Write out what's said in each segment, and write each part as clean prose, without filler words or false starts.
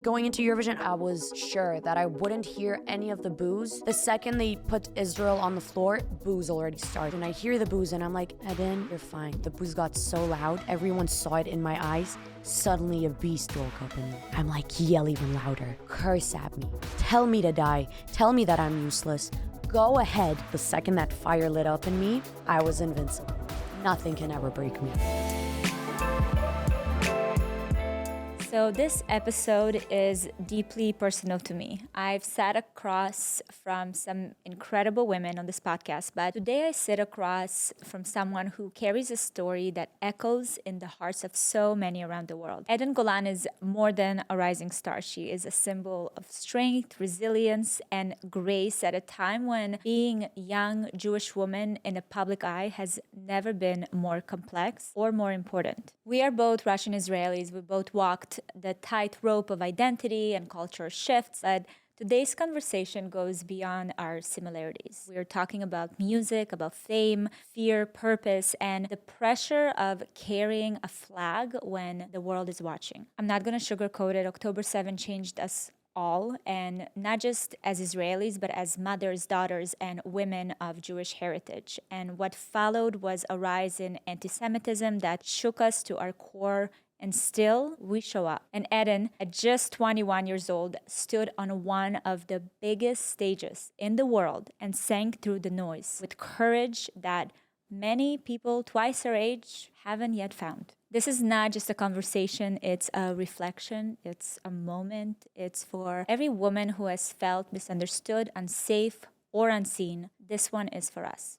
Going into Eurovision, I was sure that I wouldn't hear any of the boos. The second they put Israel on the floor, boos already started. And I hear the boos and I'm like, Eden, you're fine. The boos got so loud. Everyone saw it in my eyes. Suddenly a beast woke up in me. I'm like, yell even louder. Curse at me. Tell me to die. Tell me that I'm useless. Go ahead. The second that fire lit up in me, I was invincible. Nothing can ever break me. So this episode is deeply personal to me. I've sat across from some incredible women on this podcast, but today I sit across from someone who carries a story that echoes in the hearts of so many around the world. Eden Golan is more than a rising star. She is a symbol of strength, resilience, and grace at a time when being a young Jewish woman in the public eye has never been more complex or more important. We are both Russian Israelis. We both walked the tightrope of identity and cultural shifts, but today's conversation goes beyond our similarities. We're talking about music, about fame, fear, purpose, and the pressure of carrying a flag when the world is watching. I'm not going to sugarcoat it. October 7 changed us all, and not just as Israelis, but as mothers, daughters, and women of Jewish heritage. And what followed was a rise in anti-Semitism that shook us to our core, and still we show up. And Eden, at just 21 years old, stood on one of the biggest stages in the world and sang through the noise with courage that many people twice her age haven't yet found. This is not just a conversation, it's a reflection, it's a moment. It's for every woman who has felt misunderstood, unsafe, or unseen. This one is for us.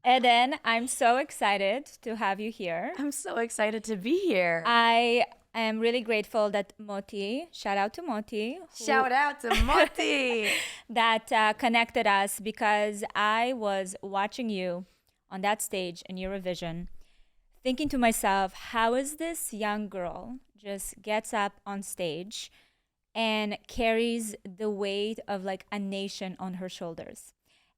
Eden, I'm so excited to have you here. I'm so excited to be here. I am really grateful that Moti, shout out to Moti. Shout out to Moti. that connected us, because I was watching you on that stage in Eurovision, thinking to myself, how is this young girl just gets up on stage and carries the weight of like a nation on her shoulders?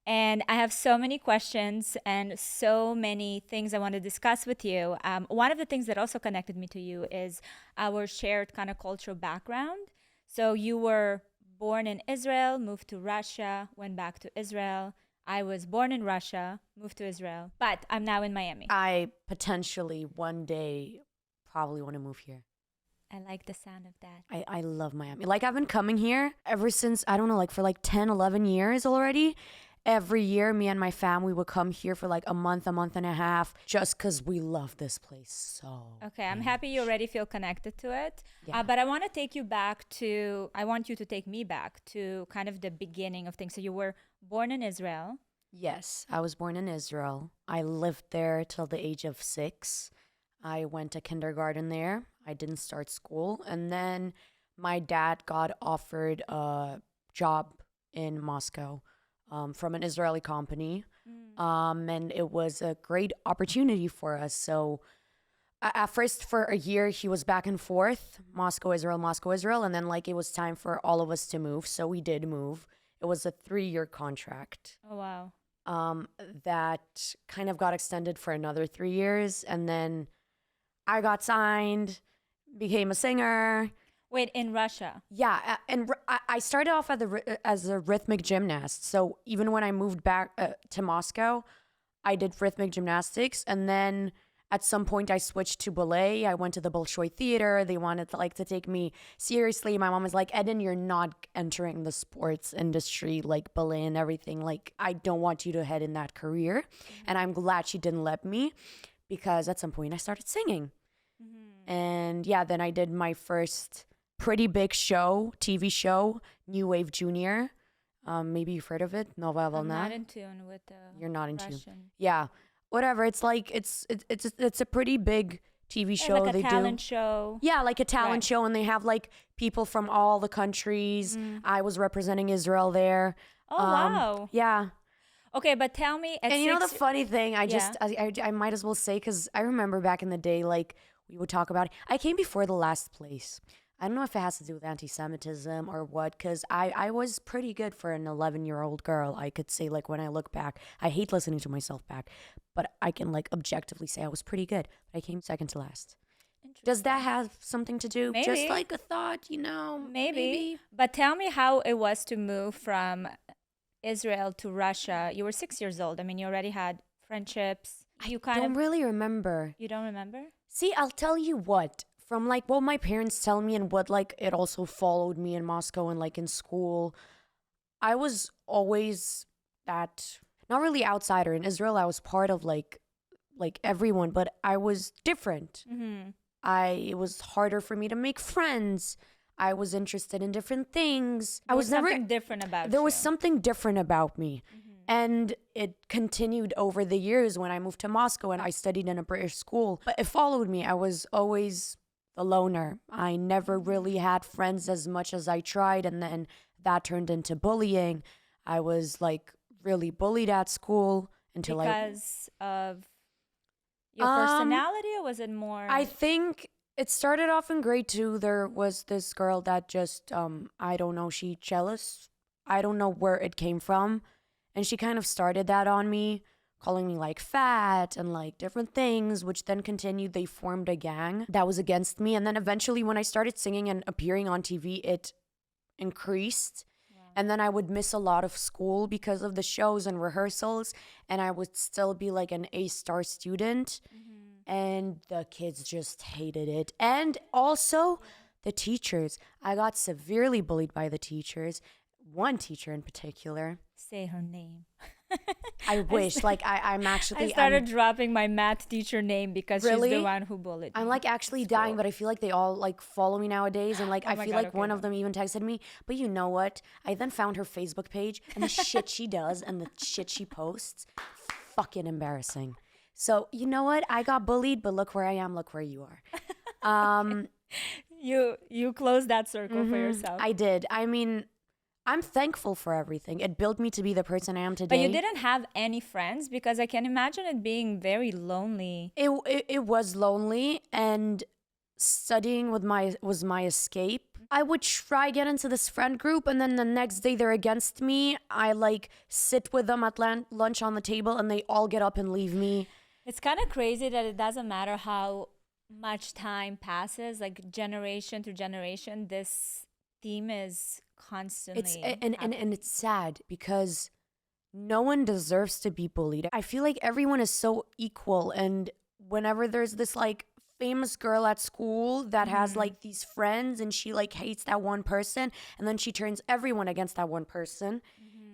And I have so many questions and so many things I want to discuss with you. One of the things that also connected me to you is our shared kind of cultural background. So you were born in Israel, moved to Russia, went back to Israel. I was born in Russia, moved to Israel, but I'm now in Miami. I potentially one day probably want to move here. I like the sound of that. I love Miami. Like, I've been coming here ever since, I don't know, like for like 10, 11 years already. Every year, me and my family would come here for like a month and a half, just because we love this place so Okay, I'm much. happy you already feel connected to it. Yeah. But I want to take you back to, I want you to take me back to kind of the beginning of things. So you were born in Israel. Yes, I was born in Israel. I lived there till the age of 6. I went to kindergarten there. I didn't start school. And then my dad got offered a job in Moscow from an Israeli company. And it was a great opportunity for us. So at first for a year, he was back and forth, Moscow, Israel. And then like it was time for all of us to move. So we did move. It was a 3-year contract. Oh, wow. That kind of got extended for another 3 years. And then I got signed, became a singer. Wait, in Russia? Yeah, and I started off as a rhythmic gymnast. So even when I moved back to Moscow, I did rhythmic gymnastics. And then at some point I switched to ballet. I went to the Bolshoi Theater. They wanted to take me seriously. My mom was like, Eden, you're not entering the sports industry, like ballet and everything. Like, I don't want you to head in that career. Mm-hmm. And I'm glad she didn't let me, because at some point I started singing. Mm-hmm. And yeah, then I did my first pretty big show, TV show, New Wave Junior. Maybe you've heard of it. Nova Volna. I'm not in tune with the You're not in Russian. tune. Yeah. Whatever. It's like it's a pretty big TV show. Like a they talent do. show. Yeah, like a talent Right. show, and they have like people from all the countries. I was representing Israel there. Oh, wow. Yeah. Okay, but tell me. At And you know the 6 funny thing, I might as well say, because I remember back in the day, like we would talk about it. I came before the last place. I don't know if it has to do with anti-Semitism or what, because I was pretty good for an 11-year-old girl. I could say, like, when I look back, I hate listening to myself back, but I can, like, objectively say I was pretty good. But I came second to last. Does that have something to do? Just Maybe. like a thought, Maybe. But tell me how it was to move from Israel to Russia. You were 6 years old. I mean, you already had friendships. You I don't really remember. You don't remember? See, I'll tell you what. From like what my parents tell me and what like it also followed me in Moscow and like in school, I was always that not really outsider. In Israel, I was part of like everyone, but I was different. Mm-hmm. It was harder for me to make friends. I was interested in different things. There was something different about There you. was something different about me. And it continued over the years when I moved to Moscow and I studied in a British school. But it followed me. I was always the loner. I never really had friends as much as I tried. And then that turned into bullying. I was like really bullied at school until because of your personality, or was it more? I think it started off in grade 2. There was this girl that just, I don't know, she jealous. I don't know where it came from. And she kind of started that on me, calling me like fat and like different things, which then continued. They formed a gang that was against me. And then eventually when I started singing and appearing on TV, it increased. And then I would miss a lot of school because of the shows and rehearsals. And I would still be like an A-star student. And the kids just hated it. And also the teachers. I got severely bullied by the teachers. One teacher in particular. Say her name. I wish. I'm actually... I started dropping my math teacher name because Really? she's the one who bullied me. I'm like actually dying, but I feel like they all like follow me nowadays. And like, Oh I my feel God, like okay, one no. of them even texted me. But you know what? I then found her Facebook page and the shit she does and the shit she posts. Fucking embarrassing. So you know what? I got bullied, but look where I am. Look where you are. You closed that circle for yourself. I did. I mean, I'm thankful for everything. It built me to be the person I am today. But you didn't have any friends, because I can imagine it being very lonely. It was lonely, and studying was my escape. I would try get into this friend group, and then the next day they're against me. I like sit with them at lunch on the table, and they all get up and leave me. It's kind of crazy that it doesn't matter how much time passes, like generation to generation, this theme is constantly and it's sad because no one deserves to be bullied. I feel like everyone is so equal, and whenever there's this like famous girl at school that has like these friends and she like hates that one person, and then she turns everyone against that one person,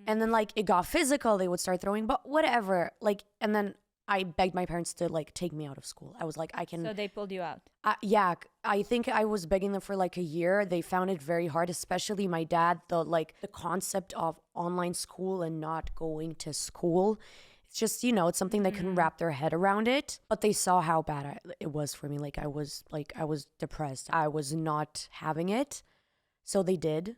and then like it got physical, they would start throwing, but whatever, like, and then I begged my parents to like take me out of school. I was like, I can. So they pulled you out. Yeah, I think I was begging them for like a year. They found it very hard, especially my dad. The concept of online school and not going to school. It's just, it's something they couldn't wrap their head around it. But they saw how bad it was for me. I was depressed. I was not having it. So they did.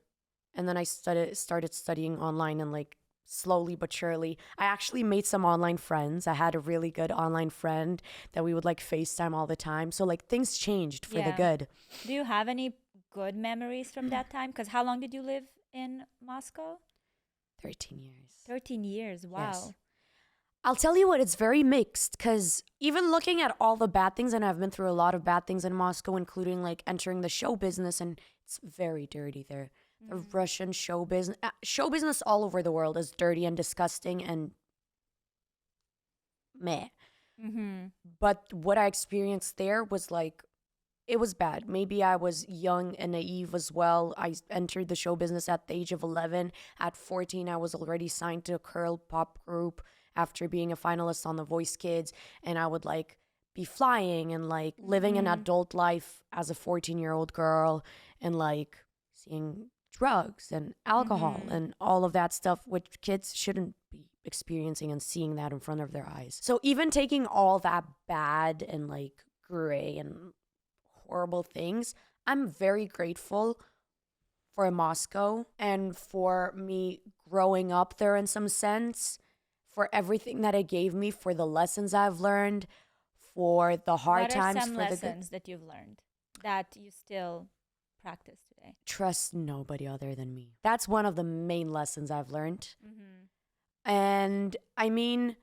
And then I started studying online, and like slowly but surely, I actually made some online friends. I had a really good online friend that we would like FaceTime all the time. So like things changed for the good. Do you have any good memories from that time? Because how long did you live in Moscow? 13 years. 13 years. Wow. Yes. I'll tell you what, it's very mixed, because even looking at all the bad things, and I've been through a lot of bad things in Moscow, including like entering the show business, and it's very dirty there. The Russian show business all over the world is dirty and disgusting and meh. But what I experienced there was like, it was bad. Maybe I was young and naive as well. I entered the show business at the age of 11. At 14, I was already signed to a curl pop group after being a finalist on The Voice Kids. And I would like be flying and like living an adult life as a 14-year-old girl, and like seeing drugs and alcohol and all of that stuff, which kids shouldn't be experiencing and seeing that in front of their eyes. So even taking all that bad and like gray and horrible things, I'm very grateful for Moscow and for me growing up there in some sense, for everything that it gave me, for the lessons I've learned, for the hard times. What are some for lessons that you've learned that you still practice today? Trust nobody other than me. That's one of the main lessons I've learned. And I mean,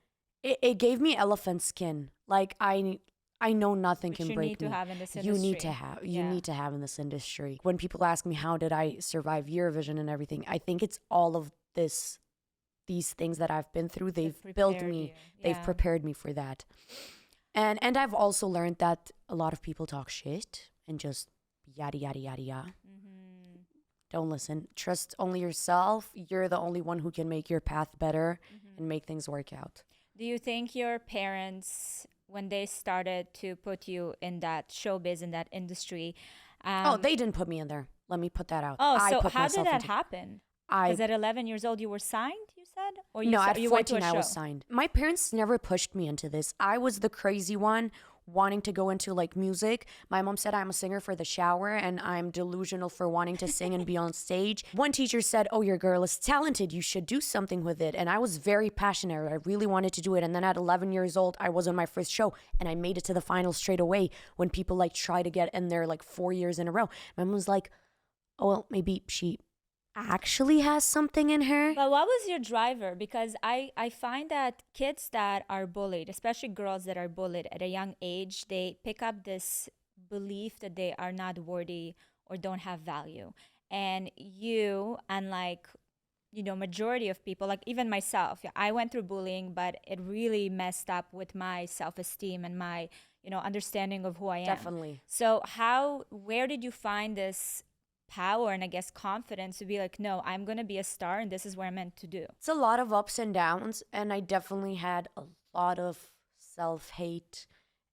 it gave me elephant skin. Like I I know nothing which can you break need to me. have in this You industry. need to have. You Yeah. need to have in this industry. When people ask me how did I survive Eurovision and everything, I think it's all of these things that I've been through. They've built prepared me. you. They've Yeah. prepared me for that. And I've also learned that a lot of people talk shit and just yada yada yada yada. Mm-hmm. Don't listen. Trust only yourself. You're the only one who can make your path better Mm-hmm. and make things work out. Do you think your parents, when they started to put you in that showbiz, in that industry, They didn't put me in there. Let me put that out. oh, I so put how did myself that into happen? I Because at 11 years old, you were signed, you said? Or you No, at you went to 14 a I show? was signed. My parents never pushed me into this. I was the crazy one wanting to go into like music. My mom said I'm a singer for the shower and I'm delusional for wanting to sing and be on stage. One teacher said, "Oh, your girl is talented. You should do something with it." And I was very passionate. I really wanted to do it. And then at 11 years old, I was on my first show and I made it to the final straight away when people like try to get in there like 4 years in a row. My mom was like, "Oh, well, maybe she actually has something in her." But what was your driver? Because I find that kids that are bullied, especially girls that are bullied at a young age, they pick up this belief that they are not worthy or don't have value. And you, unlike majority of people, like even myself, yeah, I went through bullying, but it really messed up with my self-esteem and my understanding of who I am. Definitely. So where did you find this power and I guess confidence to be like, no, I'm gonna be a star and this is what I'm meant to do? It's a lot of ups and downs, and I definitely had a lot of self-hate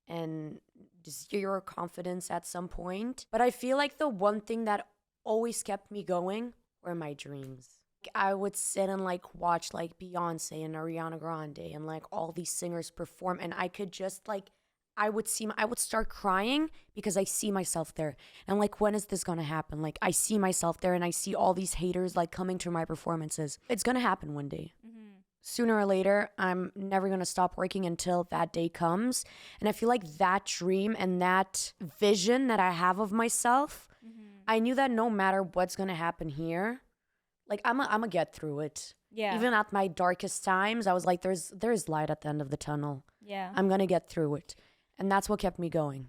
and zero confidence at some point. But I feel like the one thing that always kept me going were my dreams. I would sit and like watch like Beyonce and Ariana Grande and like all these singers perform, and I could just like I would start crying because I see myself there. And like, when is this gonna happen? Like, I see myself there and I see all these haters like coming to my performances. It's gonna happen one day. Mm-hmm. Sooner or later, I'm never gonna stop working until that day comes. And I feel like that dream and that vision that I have of myself, I knew that no matter what's gonna happen here, like I'm gonna get through it. Yeah. Even at my darkest times, I was like, there's light at the end of the tunnel. Yeah. I'm gonna get through it. And that's what kept me going.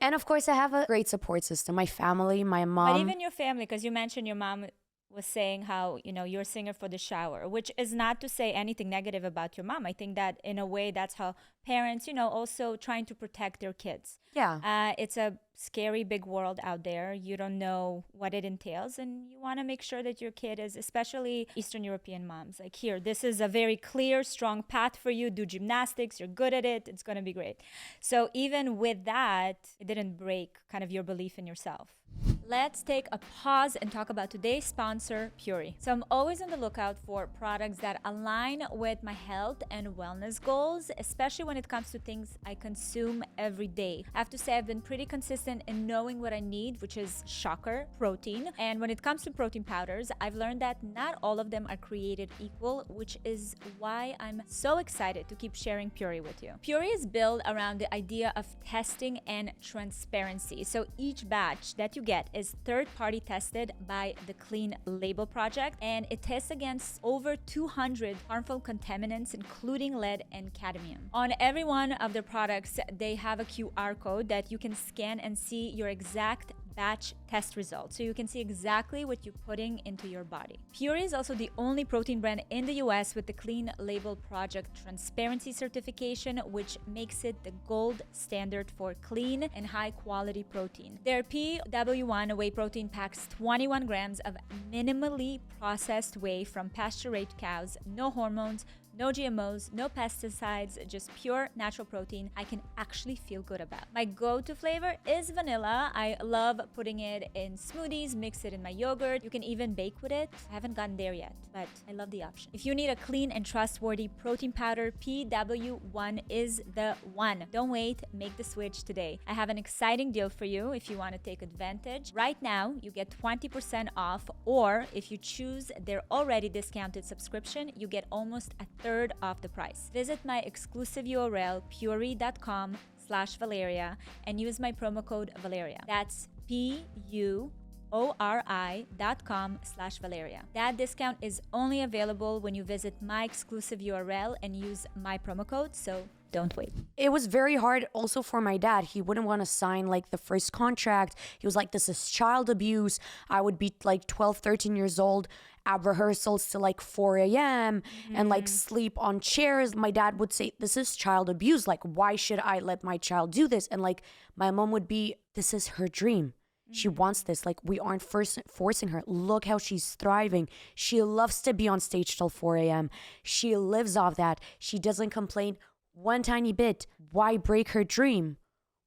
And of course, I have a great support system. My family, my mom. But even your family, because you mentioned your mom was saying how, you're a singer for the shower, which is not to say anything negative about your mom. I think that in a way, that's how parents, also trying to protect their kids. Yeah. It's a scary big world out there. You don't know what it entails, and you want to make sure that your kid is, especially Eastern European moms, like, here, this is a very clear, strong path for you. Do gymnastics. You're good at it. It's going to be great. So even with that, it didn't break kind of your belief in yourself. Let's take a pause and talk about today's sponsor, Puri. So I'm always on the lookout for products that align with my health and wellness goals, especially when it comes to things I consume every day. I have to say I've been pretty consistent in knowing what I need, which is, shocker, protein. And when it comes to protein powders, I've learned that not all of them are created equal, which is why I'm so excited to keep sharing Puri with you. Puri is built around the idea of testing and transparency. So each batch that you get is third-party tested by the Clean Label Project, and it tests against over 200 harmful contaminants, including lead and cadmium. On every one of their products, they have a QR code that you can scan and see your exact batch test results, so you can see exactly what you're putting into your body. Puri is also the only protein brand in the US with the Clean Label Project Transparency Certification, which makes it the gold standard for clean and high quality protein. Their PW1 whey protein packs 21 grams of minimally processed whey from pasture-raised cows, no hormones, no GMOs, no pesticides, just pure natural protein I can actually feel good about. My go-to flavor is vanilla. I love putting it in smoothies, mix it in my yogurt. You can even bake with it. I haven't gotten there yet, but I love the option. If you need a clean and trustworthy protein powder, PW1 is the one. Don't wait, make the switch today. I have an exciting deal for you if you want to take advantage. Right now, you get 20% off, or if you choose their already discounted subscription, you get almost a third of the price. Visit my exclusive URL, puri.com/Valeria, and use my promo code Valeria. That's PURI.com/Valeria. That discount is only available when you visit my exclusive URL and use my promo code, so don't wait. It was very hard also for my dad. He wouldn't want to sign like the first contract. He was like, this is child abuse. I would be like 12, 13 years old at rehearsals till like 4 a.m. and like sleep on chairs. My dad would say, this is child abuse. Like, why should I let my child do this? And like my mom would be, this is her dream. She wants this. Like, we aren't forcing her. Look how she's thriving. She loves to be on stage till 4 a.m. She lives off that. She doesn't complain one tiny bit. Why break her dream?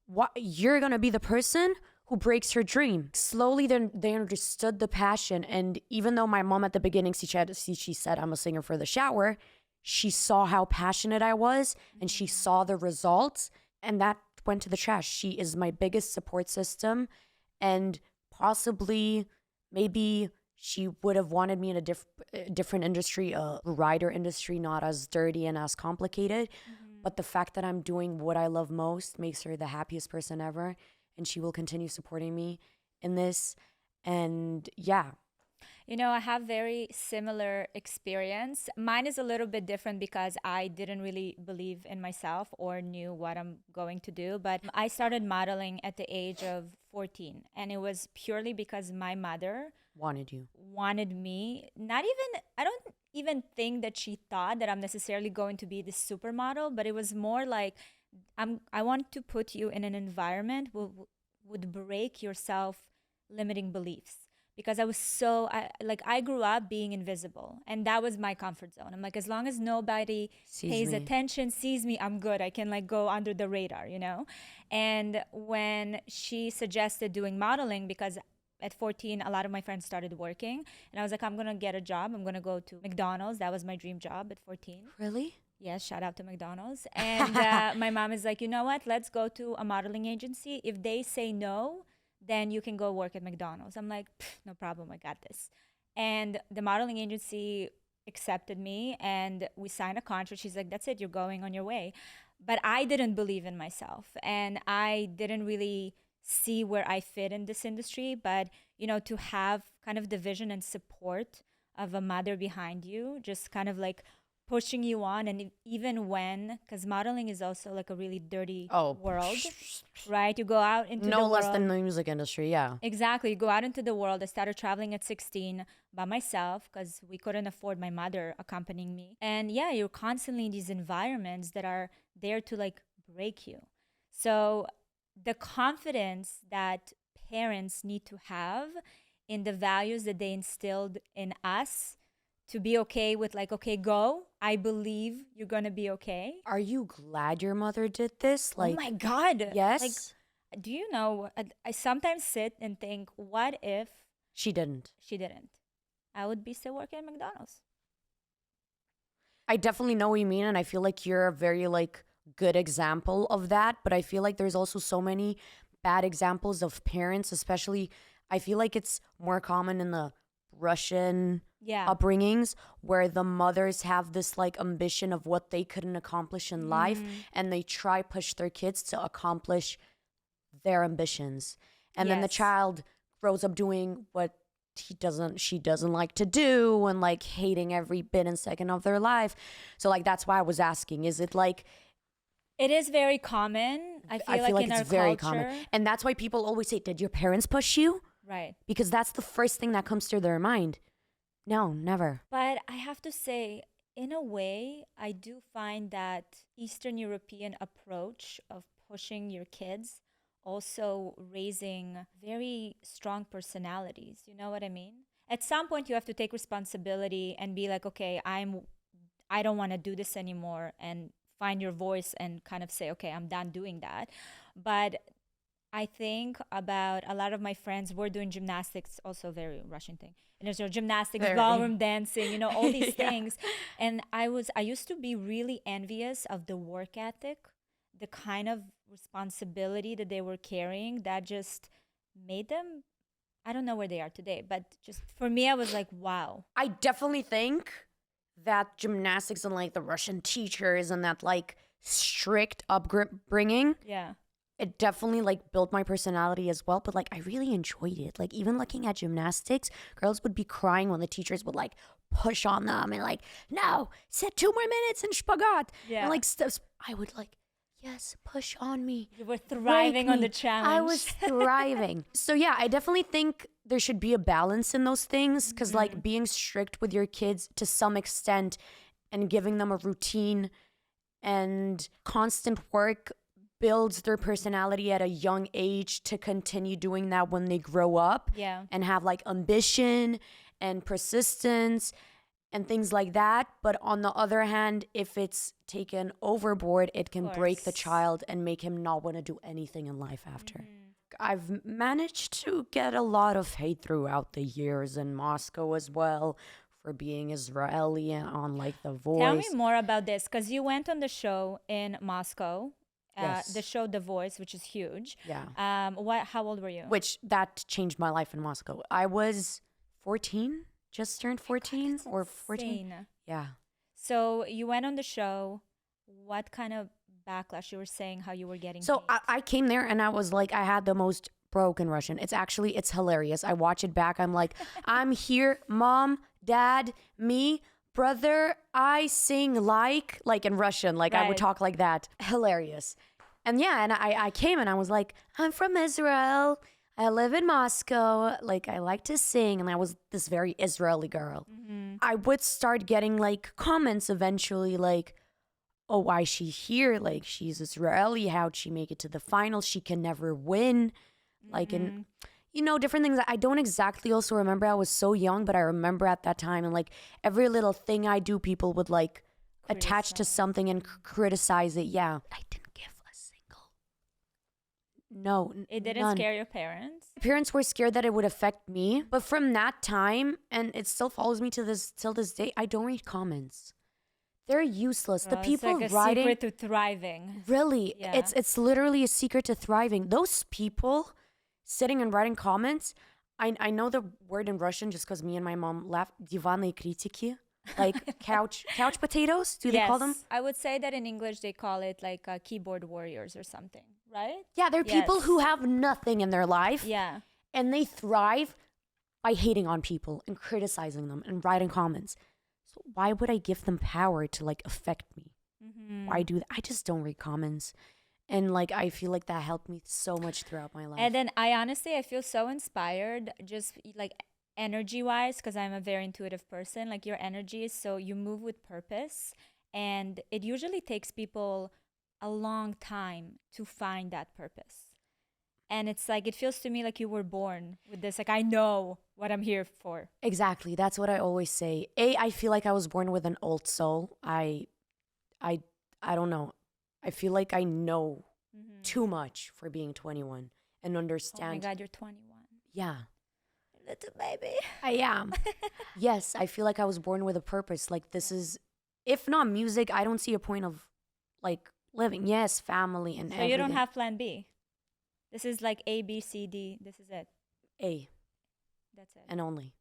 What, you're going to be the person who breaks her dream. Slowly, then they understood the passion. And even though my mom at the beginning, she said, I'm a singer for the shower, she saw how passionate I was and she saw the results. And that went to the trash. She is my biggest support system. And possibly, maybe she would have wanted me in a different industry, a writer industry, not as dirty and as complicated. But the fact that I'm doing what I love most makes her the happiest person ever. And she will continue supporting me in this. And yeah. You know, I have very similar experience. Mine is a little bit different because I didn't really believe in myself or knew what I'm going to do. But I started modeling at the age of 14. And it was purely because my mother wanted me. I don't even think that she thought that I'm necessarily going to be the supermodel, but it was more like, I want to put you in an environment would break your self-limiting beliefs. Because I was I grew up being invisible, and that was my comfort zone. I'm like, as long as nobody pays attention, sees me, I'm good. I can like go under the radar, you know? And when she suggested doing modeling, because at 14, a lot of my friends started working, and I was like, I'm going to get a job. I'm going to go to McDonald's. That was my dream job at 14. Really? Yes, shout out to McDonald's. And my mom is like, you know what? Let's go to a modeling agency. If they say no, then you can go work at McDonald's. I'm like, no problem, I got this. And the modeling agency accepted me and we signed a contract. She's like, that's it, you're going on your way. But I didn't believe in myself and I didn't really see where I fit in this industry. But, you know, to have kind of the vision and support of a mother behind you, just kind of like pushing you on. And even when, because modeling is also like a really dirty world, right? You go out into the world. No less than the music industry, yeah. Exactly. You go out into the world. I started traveling at 16 by myself because we couldn't afford my mother accompanying me. And yeah, you're constantly in these environments that are there to like break you. So the confidence that parents need to have in the values that they instilled in us to be okay with like, okay, go. I believe you're going to be okay. Are you glad your mother did this? Like, oh my God. Yes. Like, do you know, I sometimes sit and think, what if she didn't? I would be still working at McDonald's. I definitely know what you mean. And I feel like you're a very like good example of that. But I feel like there's also so many bad examples of parents, especially I feel like it's more common in the Russian upbringings where the mothers have this like ambition of what they couldn't accomplish in life and they try push their kids to accomplish their ambitions. And then the child grows up doing what she doesn't like to do and like hating every bit and second of their life. So like that's why I was asking, is it like it is very common. I feel like in it's our very culture. common. And that's why people always say, did your parents push you? Right. Because that's the first thing that comes to their mind. No, never. But I have to say, in a way, I do find that Eastern European approach of pushing your kids also raising very strong personalities. You know what I mean? At some point, you have to take responsibility and be like, okay, I don't want to do this anymore, and find your voice and kind of say, okay, I'm done doing that. But I think about a lot of my friends were doing gymnastics, also a very Russian thing. And there's gymnastics, ballroom dancing, you know, all these things. And I used to be really envious of the work ethic, the kind of responsibility that they were carrying that just made them, I don't know where they are today, but just for me, I was like, wow. I definitely think that gymnastics and like the Russian teachers and that like strict upbringing, it definitely like built my personality as well. But like I really enjoyed it. Like even looking at gymnastics, girls would be crying when the teachers would like push on them and like, no, sit 2 more minutes in spagat. And like I would like, yes, push on me. You were thriving on me. the challenge. I was thriving. So yeah, I definitely think there should be a balance in those things because like being strict with your kids to some extent and giving them a routine and constant work builds their personality at a young age to continue doing that when they grow up and have like ambition and persistence and things like that. But on the other hand, if it's taken overboard, it can break the child and make him not want to do anything in life after. I've managed to get a lot of hate throughout the years in Moscow as well for being Israeli on like The Voice. Tell me more about this, because you went on the show in Moscow, Yes. the show The Voice, which is huge. Yeah. How old were you? Which that changed my life in Moscow. I was 14, just turned 14 or 14. Insane. Yeah. So you went on the show. What kind of backlash? You were saying how you were getting So hate. I came there and I was like, I had the most broken Russian. It's hilarious. I watch it back. I'm like, I'm here, mom, dad, me, brother. I sing like in Russian. Like I would talk like that. Hilarious. And yeah, and I came and I was like, I'm from Israel. I live in Moscow. Like I like to sing. And I was this very Israeli girl. I would start getting like comments eventually like, oh, why is she here? Like, she's Israeli. How'd she make it to the final? She can never win. Like, and, you know, different things. I don't exactly also remember. I was so young, but I remember at that time. And, like, every little thing I do, people would, like, attach to something and criticize it. Yeah. I didn't give a single. No. It didn't none. scare your parents? Parents were scared that it would affect me. But from that time, and it still follows me till this day, I don't read comments. They're useless. The people it's like a writing secret to thriving. really, Yeah. it's literally a secret to thriving. Those people sitting and writing comments. I know the word in Russian just because me and my mom laugh. Диванные критики, like couch potatoes. Do they call them? I would say that in English they call it like keyboard warriors or something, right? Yeah, they're people Yes. who have nothing in their life. Yeah. And they thrive by hating on people and criticizing them and writing comments. So why would I give them power to like affect me? Why do that? I just don't read comments. And like I feel like that helped me so much throughout my life. And then I feel so inspired just like energy wise, because I'm a very intuitive person. Like your energy is so, you move with purpose, and it usually takes people a long time to find that purpose. And it's like, it feels to me like you were born with this. Like, I know what I'm here for. Exactly. That's what I always say. I feel like I was born with an old soul. I don't know. I feel like I know too much for being 21 and understand. Oh my God, you're 21. Yeah. Little baby. I am. Yes, I feel like I was born with a purpose. Like this is, if not music, I don't see a point of like living. Yes, family and So everything. you don't have plan B. This is like A, B, C, D. This is it. A. That's it. And only.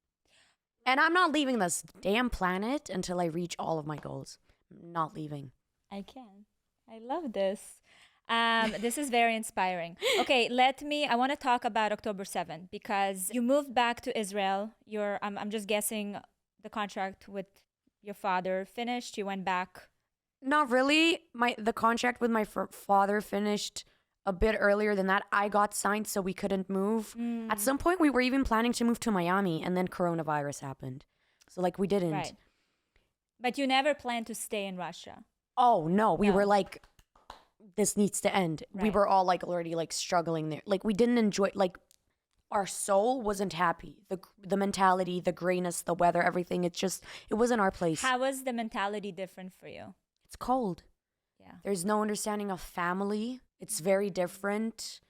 And I'm not leaving this damn planet until I reach all of my goals. I'm not leaving. I can. I love this. This is very inspiring. Okay, I want to talk about October 7th because you moved back to Israel. I'm just guessing the contract with your father finished. You went back. Not really. The contract with my father finished a bit earlier than that. I got signed, so we couldn't move. At some point, we were even planning to move to Miami, and then coronavirus happened. So, like, we didn't. Right. But you never planned to stay in Russia. Oh, no. We No. were like, this needs to end. We Right. were all, like, already, like, struggling there. Like, we didn't enjoy, like, our soul wasn't happy. The mentality, the grayness, the weather, everything. It wasn't our place. How was the mentality different for you? It's cold. Yeah. There's no understanding of family. It's very different.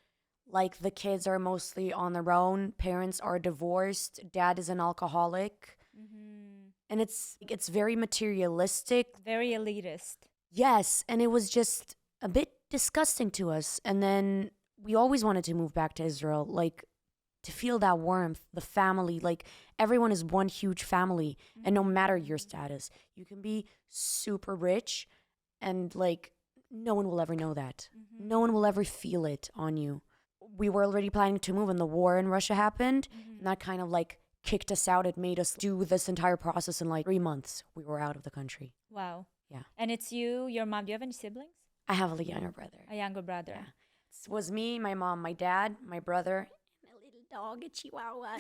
Like the kids are mostly on their own. Parents are divorced. Dad is an alcoholic. And it's very materialistic. Very elitist. Yes. And it was just a bit disgusting to us. And then we always wanted to move back to Israel, like to feel that warmth, the family. Like everyone is one huge family. And no matter your status, you can be super rich and like no one will ever know that. No one will ever feel it on you. We were already planning to move and the war in Russia happened. And that kind of like kicked us out. It made us do this entire process in like 3 months. We were out of the country. Wow. Yeah. And it's you, your mom. Do you have any siblings? I have a younger brother. A younger brother. Yeah. It was me, my mom, my dad, my brother, and a little dog, a chihuahua.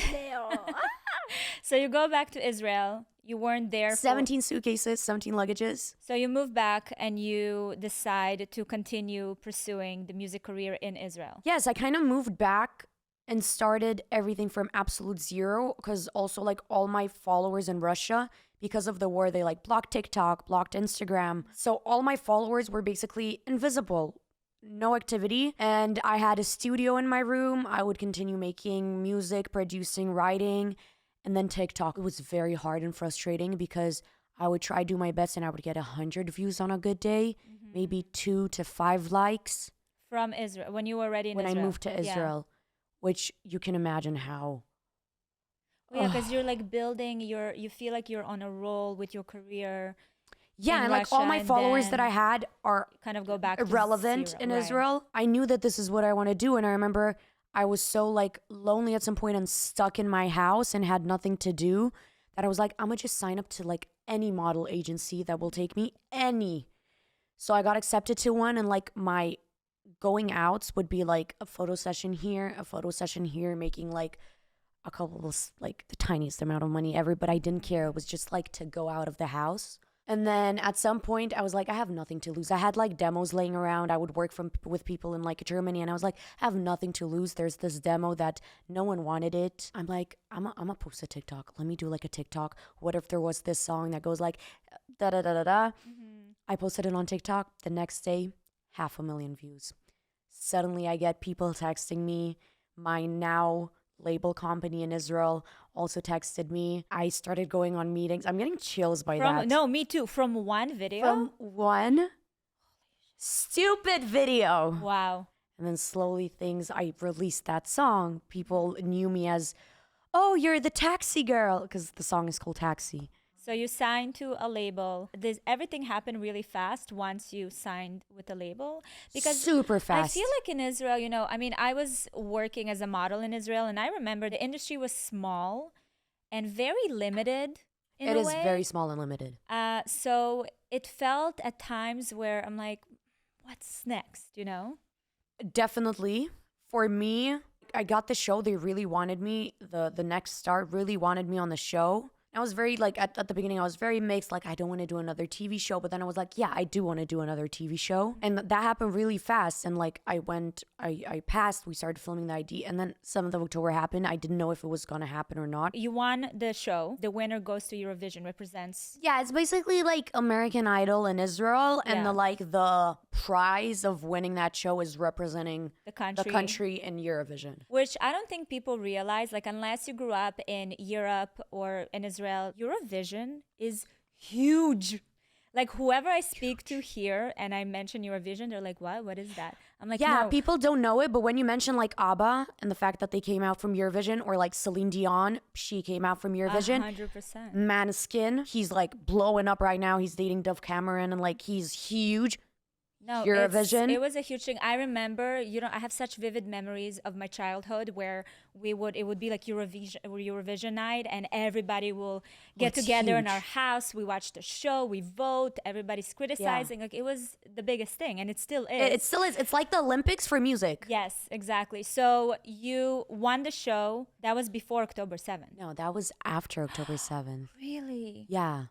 So you go back to Israel. You weren't there 17 suitcases, 17 luggages. So you move back and you decide to continue pursuing the music career in Israel. Yes, I kind of moved back and started everything from absolute zero, because also like all my followers in Russia, because of the war, they like blocked TikTok, blocked Instagram. So all my followers were basically invisible. No activity. And I had a studio in my room. I would continue making music, producing, writing. And then TikTok. It was very hard and frustrating because I would try to do my best and I would get 100 views on a good day, maybe 2 to 5 likes. From Israel, when you were already in Israel. When I moved to Israel, which you can imagine how. Well, yeah, because you're like building you feel like you're on a roll with your career. Yeah, and like all my followers that I had are kind of go back irrelevant in Israel. I knew that this is what I want to do. And I remember I was so like lonely at some point and stuck in my house and had nothing to do that I was like, I'm gonna just sign up to like any model agency that will take me, any. So I got accepted to one, and like my going outs would be like a photo session here, making like a couple of like the tiniest amount of money ever, but I didn't care. It was just like to go out of the house. And then at some point I was like, I have nothing to lose. I had like demos laying around. I would work with people in like Germany, and I was like, I have nothing to lose. There's this demo that no one wanted it. I'm like, I'm a post a TikTok. Let me do like a TikTok. What if there was this song that goes like da da da da da? I posted it on TikTok. The next day, 500,000 views. Suddenly I get people texting me. My now label company in Israel also texted me. I started going on meetings. I'm getting chills by that. No, me too. From one video? From one stupid video. Wow. And then slowly I released that song. People knew me as, oh, you're the taxi girl, because the song is called Taxi. So you signed to a label. Everything happened really fast once you signed with a label. Because super fast. I feel like in Israel, I mean, I was working as a model in Israel, and I remember the industry was small and very limited in a way. It is very small and limited. So it felt at times where I'm like, what's next, Definitely. For me, I got the show. They really wanted me. The next star really wanted me on the show. I was very like at the beginning I was very mixed, like I don't want to do another TV show, but then I was like, yeah, I do want to do another TV show. And that happened really fast, and like I passed, we started filming the ID, and then 7th of October happened. I didn't know if it was going to happen or not. You won the show. The winner goes to Eurovision, represents. Yeah, it's basically like American Idol in Israel, and the prize of winning that show is representing the country in Eurovision. Which I don't think people realize, like unless you grew up in Europe or in Israel, Eurovision is huge. Like whoever I speak to here and I mention Eurovision, they're like, what is that? I'm like, yeah, no. People don't know it, but when you mention like ABBA and the fact that they came out from Eurovision, or like Celine Dion, she came out from Eurovision. 100%. Maneskin, he's like blowing up right now. He's dating Dove Cameron, and like he's huge. No, Eurovision. It was a huge thing. I remember, I have such vivid memories of my childhood where it would be like Eurovision night, and everybody will get together in our house. We watch the show, we vote, everybody's criticizing. Like it was the biggest thing, and it still is. It still is. It's like the Olympics for music. Yes, exactly. So you won the show. That was before October 7th. No, that was after October 7th. Really? Yeah.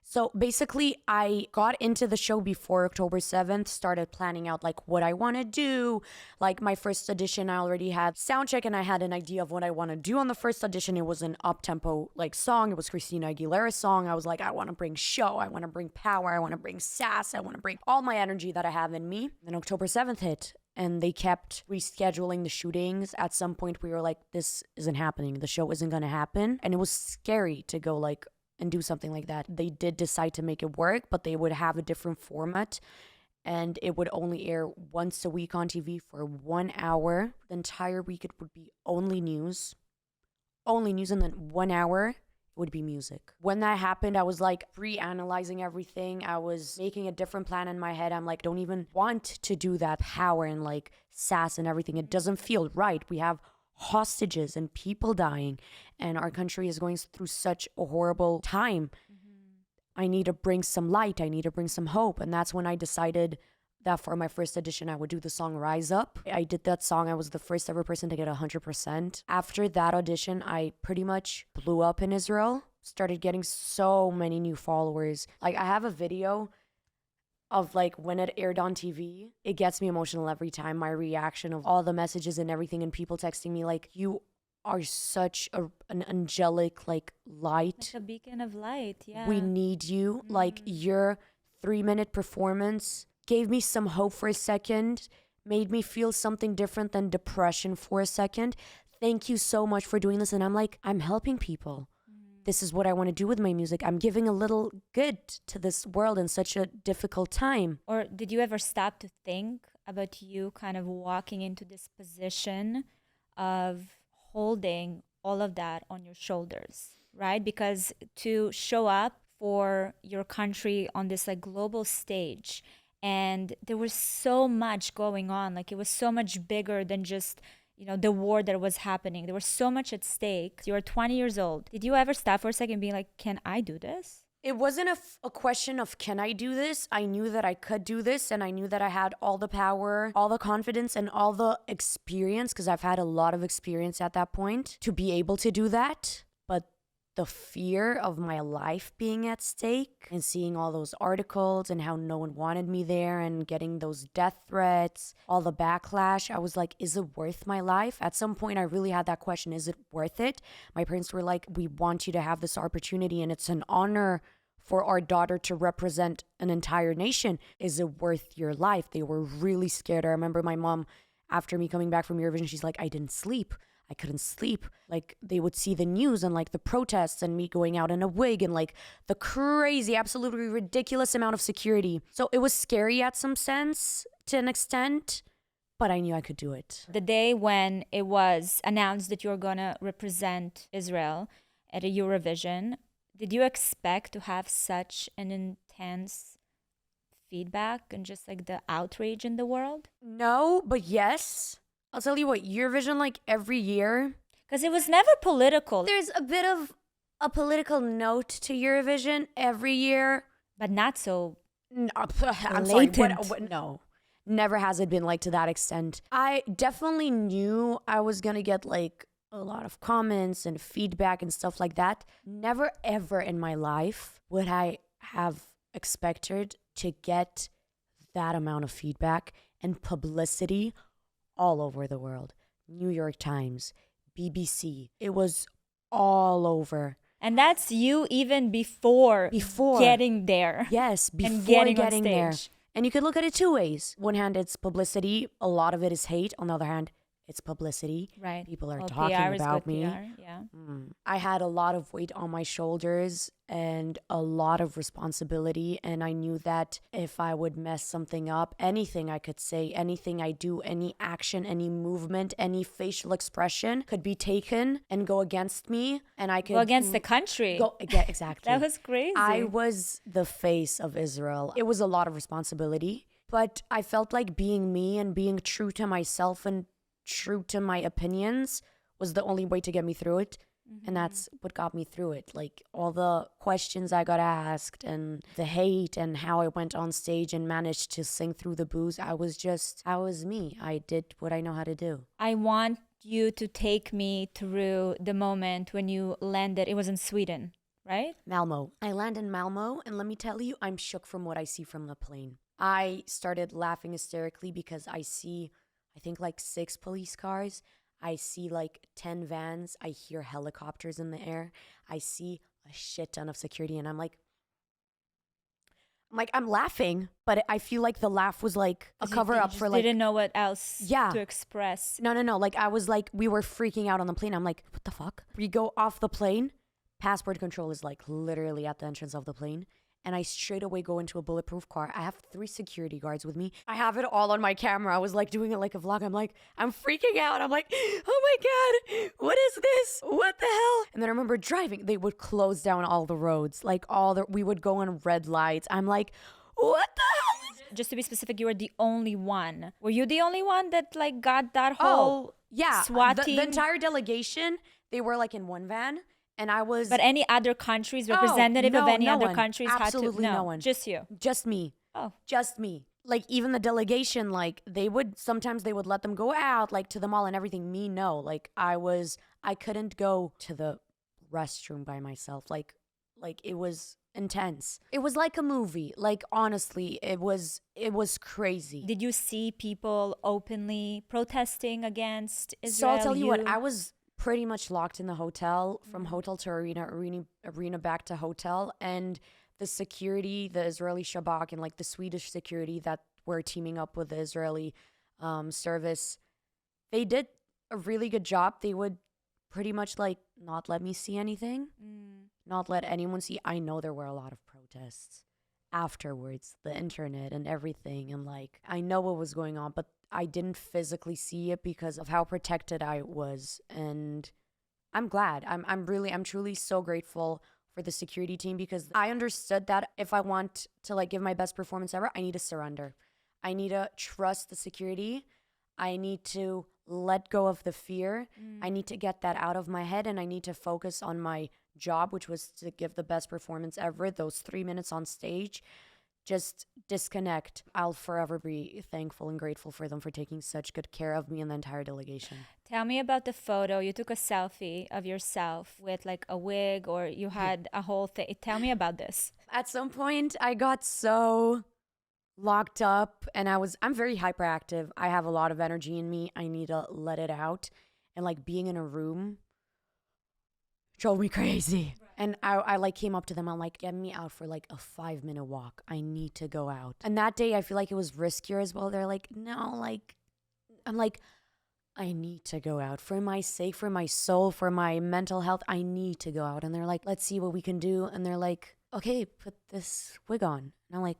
So basically, I got into the show before October 7th, started planning out like what I want to do. Like my first audition, I already had sound check, and I had an idea of what I want to do on the first audition. It was an up-tempo like song. It was Christina Aguilera's song. I was like, I want to bring show. I want to bring power. I want to bring sass. I want to bring all my energy that I have in me. Then October 7th hit, and they kept rescheduling the shootings. At some point, we were like, this isn't happening. The show isn't going to happen. And it was scary to go like, and do something like that. They did decide to make it work, but they would have a different format, and it would only air once a week on TV for 1 hour. The entire week it would be only news, and then 1 hour would be music. When that happened, I was like re-analyzing everything. I was making a different plan in my head. I'm like, don't even want to do that power and like sass and everything. It doesn't feel right. We have hostages and people dying, and our country is going through such a horrible time. I need to bring some light. I need to bring some hope. And that's when I decided that for my first audition, I would do the song Rise Up. I did that song. I was the first ever person to get 100%. After that audition, I pretty much blew up in Israel, started getting so many new followers. Like, I have a video of like when it aired on TV. It gets me emotional every time, my reaction of all the messages and everything, and people texting me like, you are such an angelic like light. Like a beacon of light, yeah. We need you. Like, your 3-minute performance gave me some hope for a second, made me feel something different than depression for a second. Thank you so much for doing this. And I'm like, I'm helping people. This is what I want to do with my music. I'm giving a little good to this world in such a difficult time. Or did you ever stop to think about you kind of walking into this position of holding all of that on your shoulders, right? Because to show up for your country on this like global stage, and there was so much going on, like it was so much bigger than just, you know, the war that was happening. There was so much at stake. You were 20 years old. Did you ever stop for a second and be like, can I do this? It wasn't a question of can I do this? I knew that I could do this, and I knew that I had all the power, all the confidence, and all the experience, because I've had a lot of experience at that point, to be able to do that. But the fear of my life being at stake and seeing all those articles and how no one wanted me there and getting those death threats, all the backlash, I was like, is it worth my life? At some point, I really had that question, is it worth it? My parents were like, we want you to have this opportunity, and it's an honor for our daughter to represent an entire nation. Is it worth your life? They were really scared. I remember my mom, after me coming back from Eurovision, she's like, I didn't sleep. I couldn't sleep. Like, they would see the news and like the protests and me going out in a wig and like the crazy, absolutely ridiculous amount of security. So it was scary at some sense, to an extent, but I knew I could do it. The day when it was announced that you're gonna represent Israel at a Eurovision, did you expect to have such an intense feedback and just like the outrage in the world? No, but yes. I'll tell you what, Eurovision, like every year, Because it was never political, there's a bit of a political note to Eurovision every year. but not so. No, I'm sorry. Blatant. No, never has it been like to that extent. I definitely knew I was gonna get like a lot of comments and feedback and stuff like that. Never ever in my life would I have expected to get that amount of feedback and publicity all over the world. New York Times, BBC. It was all over. And that's you even before getting there. Yes, before And getting on getting there. stage. And you could look at it two ways. One hand, it's publicity. A lot of it is hate. On the other hand, it's publicity. Right. People are Well, talking PR is about good me. PR, yeah. I had a lot of weight on my shoulders and a lot of responsibility. And I knew that if I would mess something up, anything I could say, anything I do, any action, any movement, any facial expression could be taken and go against me. And I could Go against the country. Yeah, exactly. That was crazy. I was the face of Israel. It was a lot of responsibility, but I felt like being me and being true to myself and true to my opinions was the only way to get me through it. And that's what got me through it. Like all the questions I got asked and the hate and how I went on stage and managed to sing through the booze. I was me. I did what I know how to do. I want you to take me through the moment when you landed. It was in Sweden, right? Malmo. I land in Malmo, and let me tell you, I'm shook from what I see from the plane. I started laughing hysterically because I see, I think, like 6 police cars. I see like 10 vans. I hear helicopters in the air. I see a shit ton of security, and I'm laughing, but I feel like the laugh was like a cover up for like. Didn't know what else to express. No. Like I was like, we were freaking out on the plane. I'm like, what the fuck? We go off the plane. Passport control is like literally at the entrance of the plane. And I straight away go into a bulletproof car. I have 3 security guards with me. I have it all on my camera. I was like doing it like a vlog. I'm like, I'm freaking out. I'm like, oh my God, what is this? What the hell? And then I remember driving. They would close down all the roads. Like we would go on red lights. I'm like, what the hell is this? Just to be specific, you were the only one. Were you the only one that like got that whole SWAT team? The entire delegation, they were like in one van. And I was. But any other countries, representative of any other countries Absolutely had to? no one. Just you. Just me. Oh. Just me. like even the delegation, like sometimes they would let them go out like to the mall and everything. Me, no. Like I couldn't go to the restroom by myself. Like it was intense. It was like a movie. Like honestly, it was crazy. Did you see people openly protesting against So Israel? I'll tell you what, I was pretty much locked in the hotel, from hotel to arena back to hotel, and the security, the Israeli Shabak and like the Swedish security that were teaming up with the Israeli service, they did a really good job. They would pretty much like not let me see anything, not let anyone see. I know there were a lot of protests afterwards, the internet and everything, and like I know what was going on, but I didn't physically see it because of how protected I was. And I'm glad. I'm truly so grateful for the security team, because I understood that if I want to like give my best performance ever, I need to surrender. I need to trust the security. I need to let go of the fear. I need to get that out of my head, and I need to focus on my job, which was to give the best performance ever. Those 3 minutes on stage, just disconnect. I'll forever be thankful and grateful for them for taking such good care of me and the entire delegation. Tell me about the photo. You took a selfie of yourself with like a wig, or you had a whole thing. Tell me about this. At some point, I got so locked up, and I'm very hyperactive. I have a lot of energy in me. I need to let it out. And like being in a room drove me crazy. And I like came up to them. I'm like, get me out for like a 5-minute walk. I need to go out. And that day, I feel like it was riskier as well. They're like, no, like, I'm like, I need to go out for my sake, for my soul, for my mental health. I need to go out. And they're like, let's see what we can do. And they're like, okay, put this wig on. And I'm like,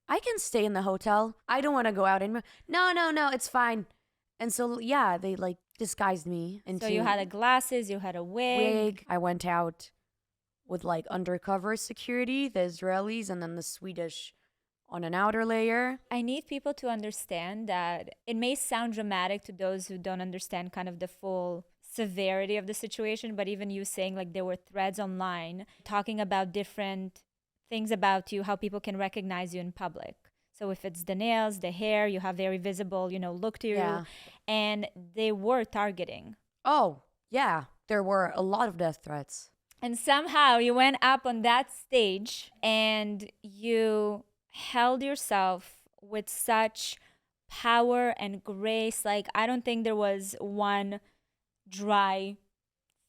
I can stay in the hotel. I don't want to go out anymore. No, it's fine. And so, yeah, they like disguised me into. So you had glasses, you had a wig. I went out with like undercover security, the Israelis, and then the Swedish on an outer layer. I need people to understand that it may sound dramatic to those who don't understand kind of the full severity of the situation, but even you saying like there were threads online talking about different things about you, how people can recognize you in public. So if it's the nails, the hair, you have very visible, look to you. Yeah. And they were targeting. Oh, yeah. There were a lot of death threats. And somehow you went up on that stage and you held yourself with such power and grace. Like, I don't think there was one dry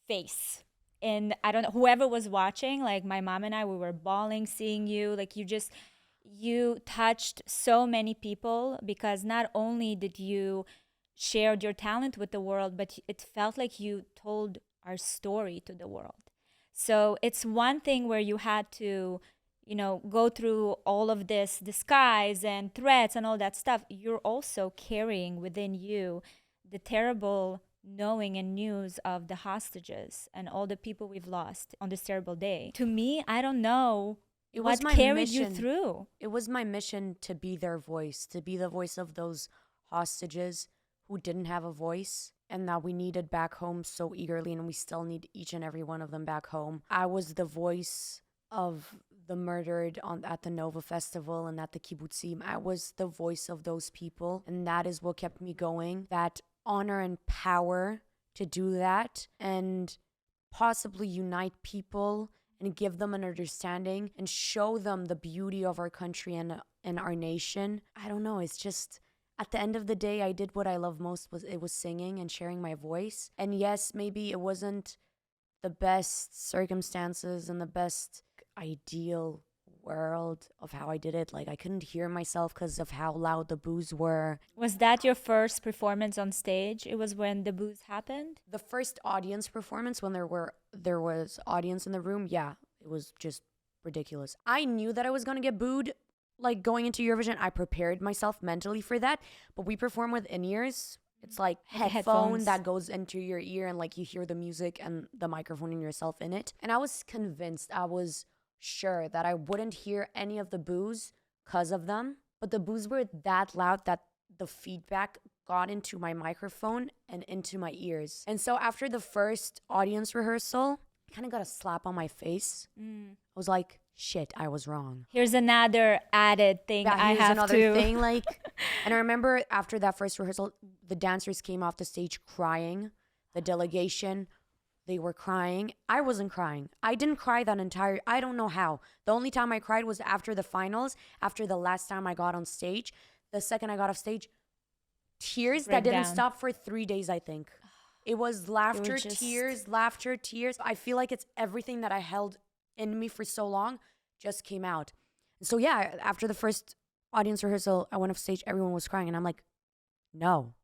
face. And I don't know, whoever was watching, like my mom and I, we were bawling seeing you. Like you touched so many people, because not only did you share your talent with the world, but it felt like you told our story to the world. So it's one thing where you had to, go through all of this disguise and threats and all that stuff. You're also carrying within you the terrible knowing and news of the hostages and all the people we've lost on this terrible day. To me, I don't know what carried you through. It was my mission to be their voice, to be the voice of those hostages who didn't have a voice and that we needed back home so eagerly, and we still need each and every one of them back home. I was the voice of the murdered at the Nova Festival and at the kibbutzim. I was the voice of those people, and that is what kept me going. That honor and power to do that and possibly unite people and give them an understanding and show them the beauty of our country and our nation. I don't know. It's just, at the end of the day, I did what I love most. It was singing and sharing my voice. And yes, maybe it wasn't the best circumstances and the best ideal world of how I did it. Like, I couldn't hear myself because of how loud the boos were. Was that your first performance on stage? It was when the boos happened? The first audience performance, when there was audience in the room, yeah, it was just ridiculous. I knew that I was going to get booed, like, going into Eurovision. I prepared myself mentally for that, but we perform with in-ears. It's like headphone that goes into your ear, and like you hear the music and the microphone and yourself in it. And I was convinced, I was sure that I wouldn't hear any of the boos because of them, but the boos were that loud that the feedback got into my microphone and into my ears. And so after the first audience rehearsal, I kind of got a slap on my face. I was like, shit, I was wrong. Here's another added thing I Here's have another to. thing, like, and I remember after that first rehearsal, the dancers came off the stage crying. The delegation, they were crying. I wasn't crying. I didn't cry that entire, I don't know how. The only time I cried was after the finals, after the last time I got on stage. The second I got off stage, tears that didn't Breakdown. stop for 3 days, I think. It was laughter, just- tears, laughter, tears. I feel like it's everything that I held in me for so long just came out. So yeah, after the first audience rehearsal, I went off stage, everyone was crying, and I'm like, no,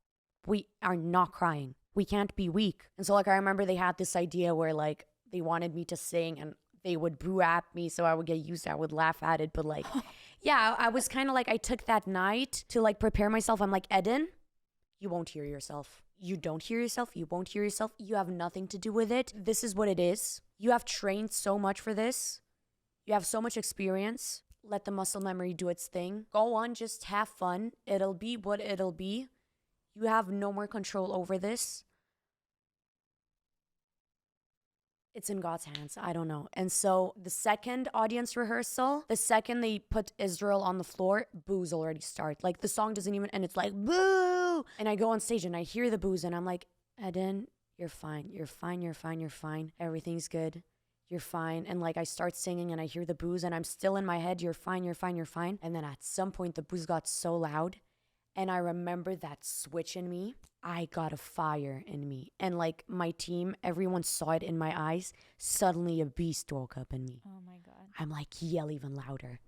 we are not crying. We can't be weak. And so like I remember they had this idea where like they wanted me to sing and they would boo at me so I would get used to it. I would laugh at it. But like, yeah, I was kind of like, I took that night to like prepare myself. I'm like, Eden, you won't hear yourself. You don't hear yourself. You won't hear yourself. You have nothing to do with it. This is what it is. You have trained so much for this. You have so much experience. Let the muscle memory do its thing. Go on, just have fun. It'll be what it'll be. You have no more control over this. It's in God's hands. I don't know. And so the second audience rehearsal, the second they put Israel on the floor, boos already start. Like the song doesn't even, and it's like, boo. And I go on stage and I hear the boos and I'm like, Eden, you're fine. You're fine. You're fine. You're fine. Everything's good. You're fine. And like I start singing and I hear the boos and I'm still in my head, you're fine. You're fine. You're fine. And then at some point the boos got so loud. And I remember that switch in me. I got a fire in me. And like my team, everyone saw it in my eyes. Suddenly a beast woke up in me. Oh my God. I'm like, yell even louder.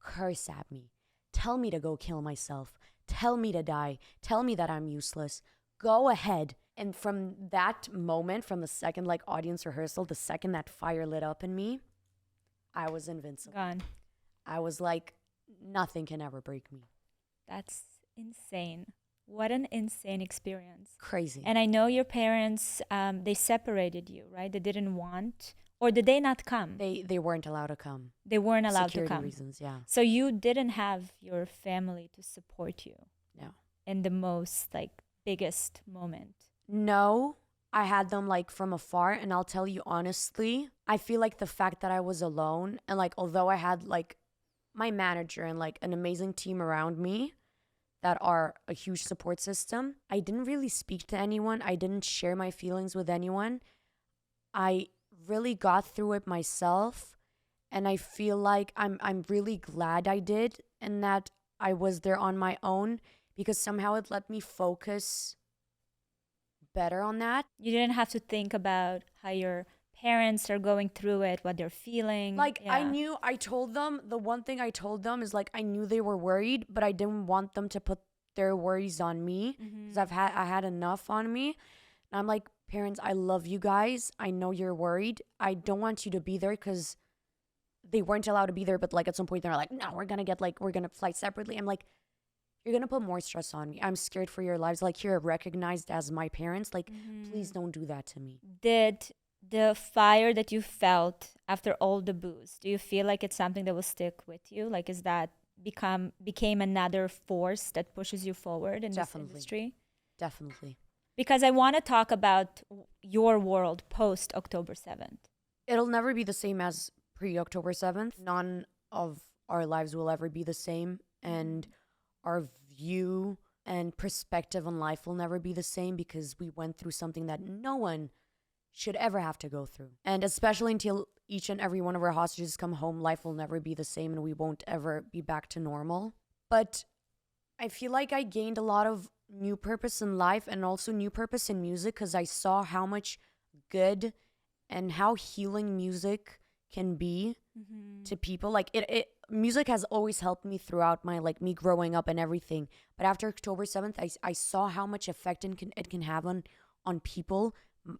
Curse at me. Tell me to go kill myself. Tell me to die. Tell me that I'm useless. Go ahead. And from that moment, from the second like audience rehearsal, the second that fire lit up in me, I was invincible. Gone. I was like, nothing can ever break me. That's insane. What an insane experience. Crazy. And I know your parents, they separated you, right? They didn't want, or did they not come? They weren't allowed to come. They weren't allowed Security to come. reasons, yeah. So you didn't have your family to support you. No. In the most like biggest moment. No, I had them like from afar, and I'll tell you honestly, I feel like the fact that I was alone and like although I had like my manager and like an amazing team around me that are a huge support system, I didn't really speak to anyone. I didn't share my feelings with anyone. I really got through it myself, and I feel like I'm really glad I did and that I was there on my own because somehow it let me focus better on that. You didn't have to think about how your parents are going through it, what they're feeling. Like I told them, the one thing I told them is like I knew they were worried, but I didn't want them to put their worries on me because I had enough on me. And I'm like, parents, I love you guys. I know you're worried. I don't want you to be there because they weren't allowed to be there. But like at some point they're like, no, we're gonna fly separately. I'm like, you're gonna put more stress on me. I'm scared for your lives. Like you're recognized as my parents. Like please don't do that to me. Did the fire that you felt after all the booze, do you feel like it's something that will stick with you? Like is that became another force that pushes you forward in this industry? Definitely. Because I want to talk about your world post October 7th. It'll never be the same as pre-October 7th. None of our lives will ever be the same, and our view and perspective on life will never be the same because we went through something that no one should ever have to go through. And especially until each and every one of our hostages come home, life will never be the same and we won't ever be back to normal. But I feel like I gained a lot of new purpose in life and also new purpose in music because I saw how much good and how healing music can be to people. Like it music has always helped me throughout my like me growing up and everything. But after October 7th, I saw how much effect it can have on people,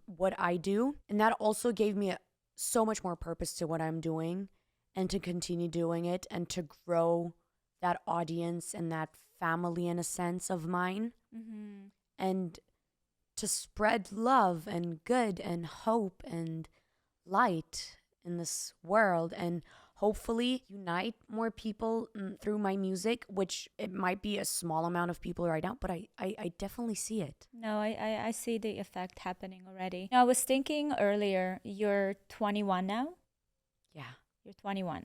what I do. And that also gave me so much more purpose to what I'm doing and to continue doing it and to grow that audience and that family in a sense of mine. And to spread love and good and hope and light in this world and hopefully unite more people through my music, which it might be a small amount of people right now, but I definitely see it. No, I see the effect happening already. Now, I was thinking earlier, you're 21 now? Yeah. You're 21.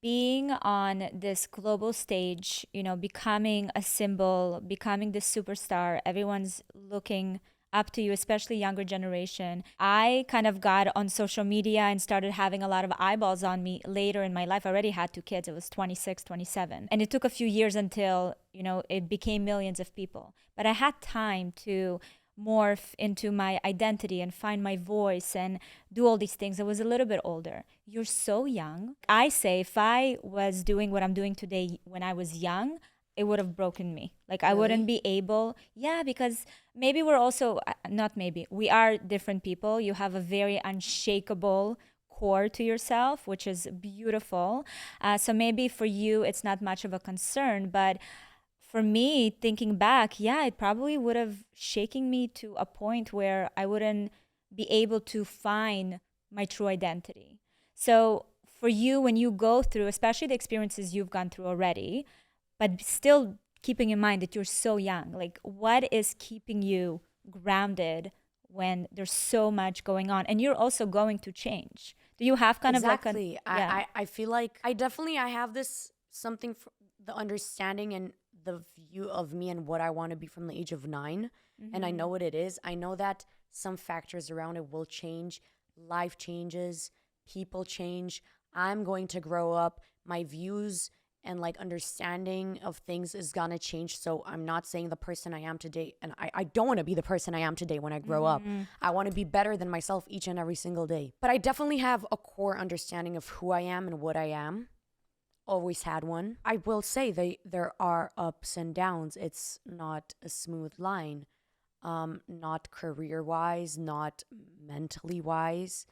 Being on this global stage, becoming a symbol, becoming this superstar, everyone's looking up to you, especially younger generation. I kind of got on social media and started having a lot of eyeballs on me later in my life. I already had 2 kids. It was 26, 27. And it took a few years until, it became millions of people. But I had time to morph into my identity and find my voice and do all these things. I was a little bit older. You're so young. I say if I was doing what I'm doing today when I was young, it would have broken me. Like I wouldn't be able. Yeah, because maybe we're also, not maybe, we are different people. You have a very unshakable core to yourself, which is beautiful. So maybe for you, it's not much of a concern, but for me, thinking back, yeah, it probably would have shaken me to a point where I wouldn't be able to find my true identity. So for you, when you go through, especially the experiences you've gone through already, but still keeping in mind that you're so young, like what is keeping you grounded when there's so much going on and you're also going to change? Do you have kind of like Exactly. I feel like I have this something for the understanding and the view of me and what I want to be from the age of 9. And I know what it is. I know that some factors around it will change. Life changes, people change. I'm going to grow up. My views and like understanding of things is gonna change. So I'm not saying the person I am today, and I don't want to be the person I am today when I grow up. I want to be better than myself each and every single day. But I definitely have a core understanding of who I am and what I am. Always had one. I will say there are ups and downs. It's not a smooth line. Not career wise, not mentally wise.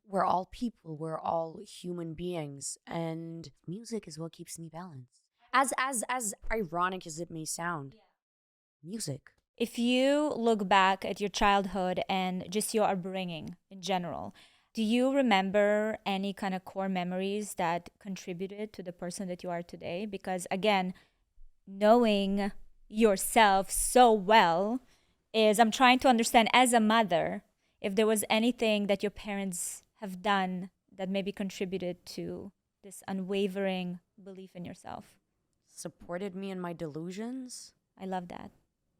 We're all people. We're all human beings, and music is what keeps me balanced. As ironic as it may sound, music. If you look back at your childhood and just your upbringing in general, do you remember any kind of core memories that contributed to the person that you are today? Because again, knowing yourself so well is I'm trying to understand as a mother if there was anything that your parents have done that maybe contributed to this unwavering belief in yourself. Supported me in my delusions. I love that.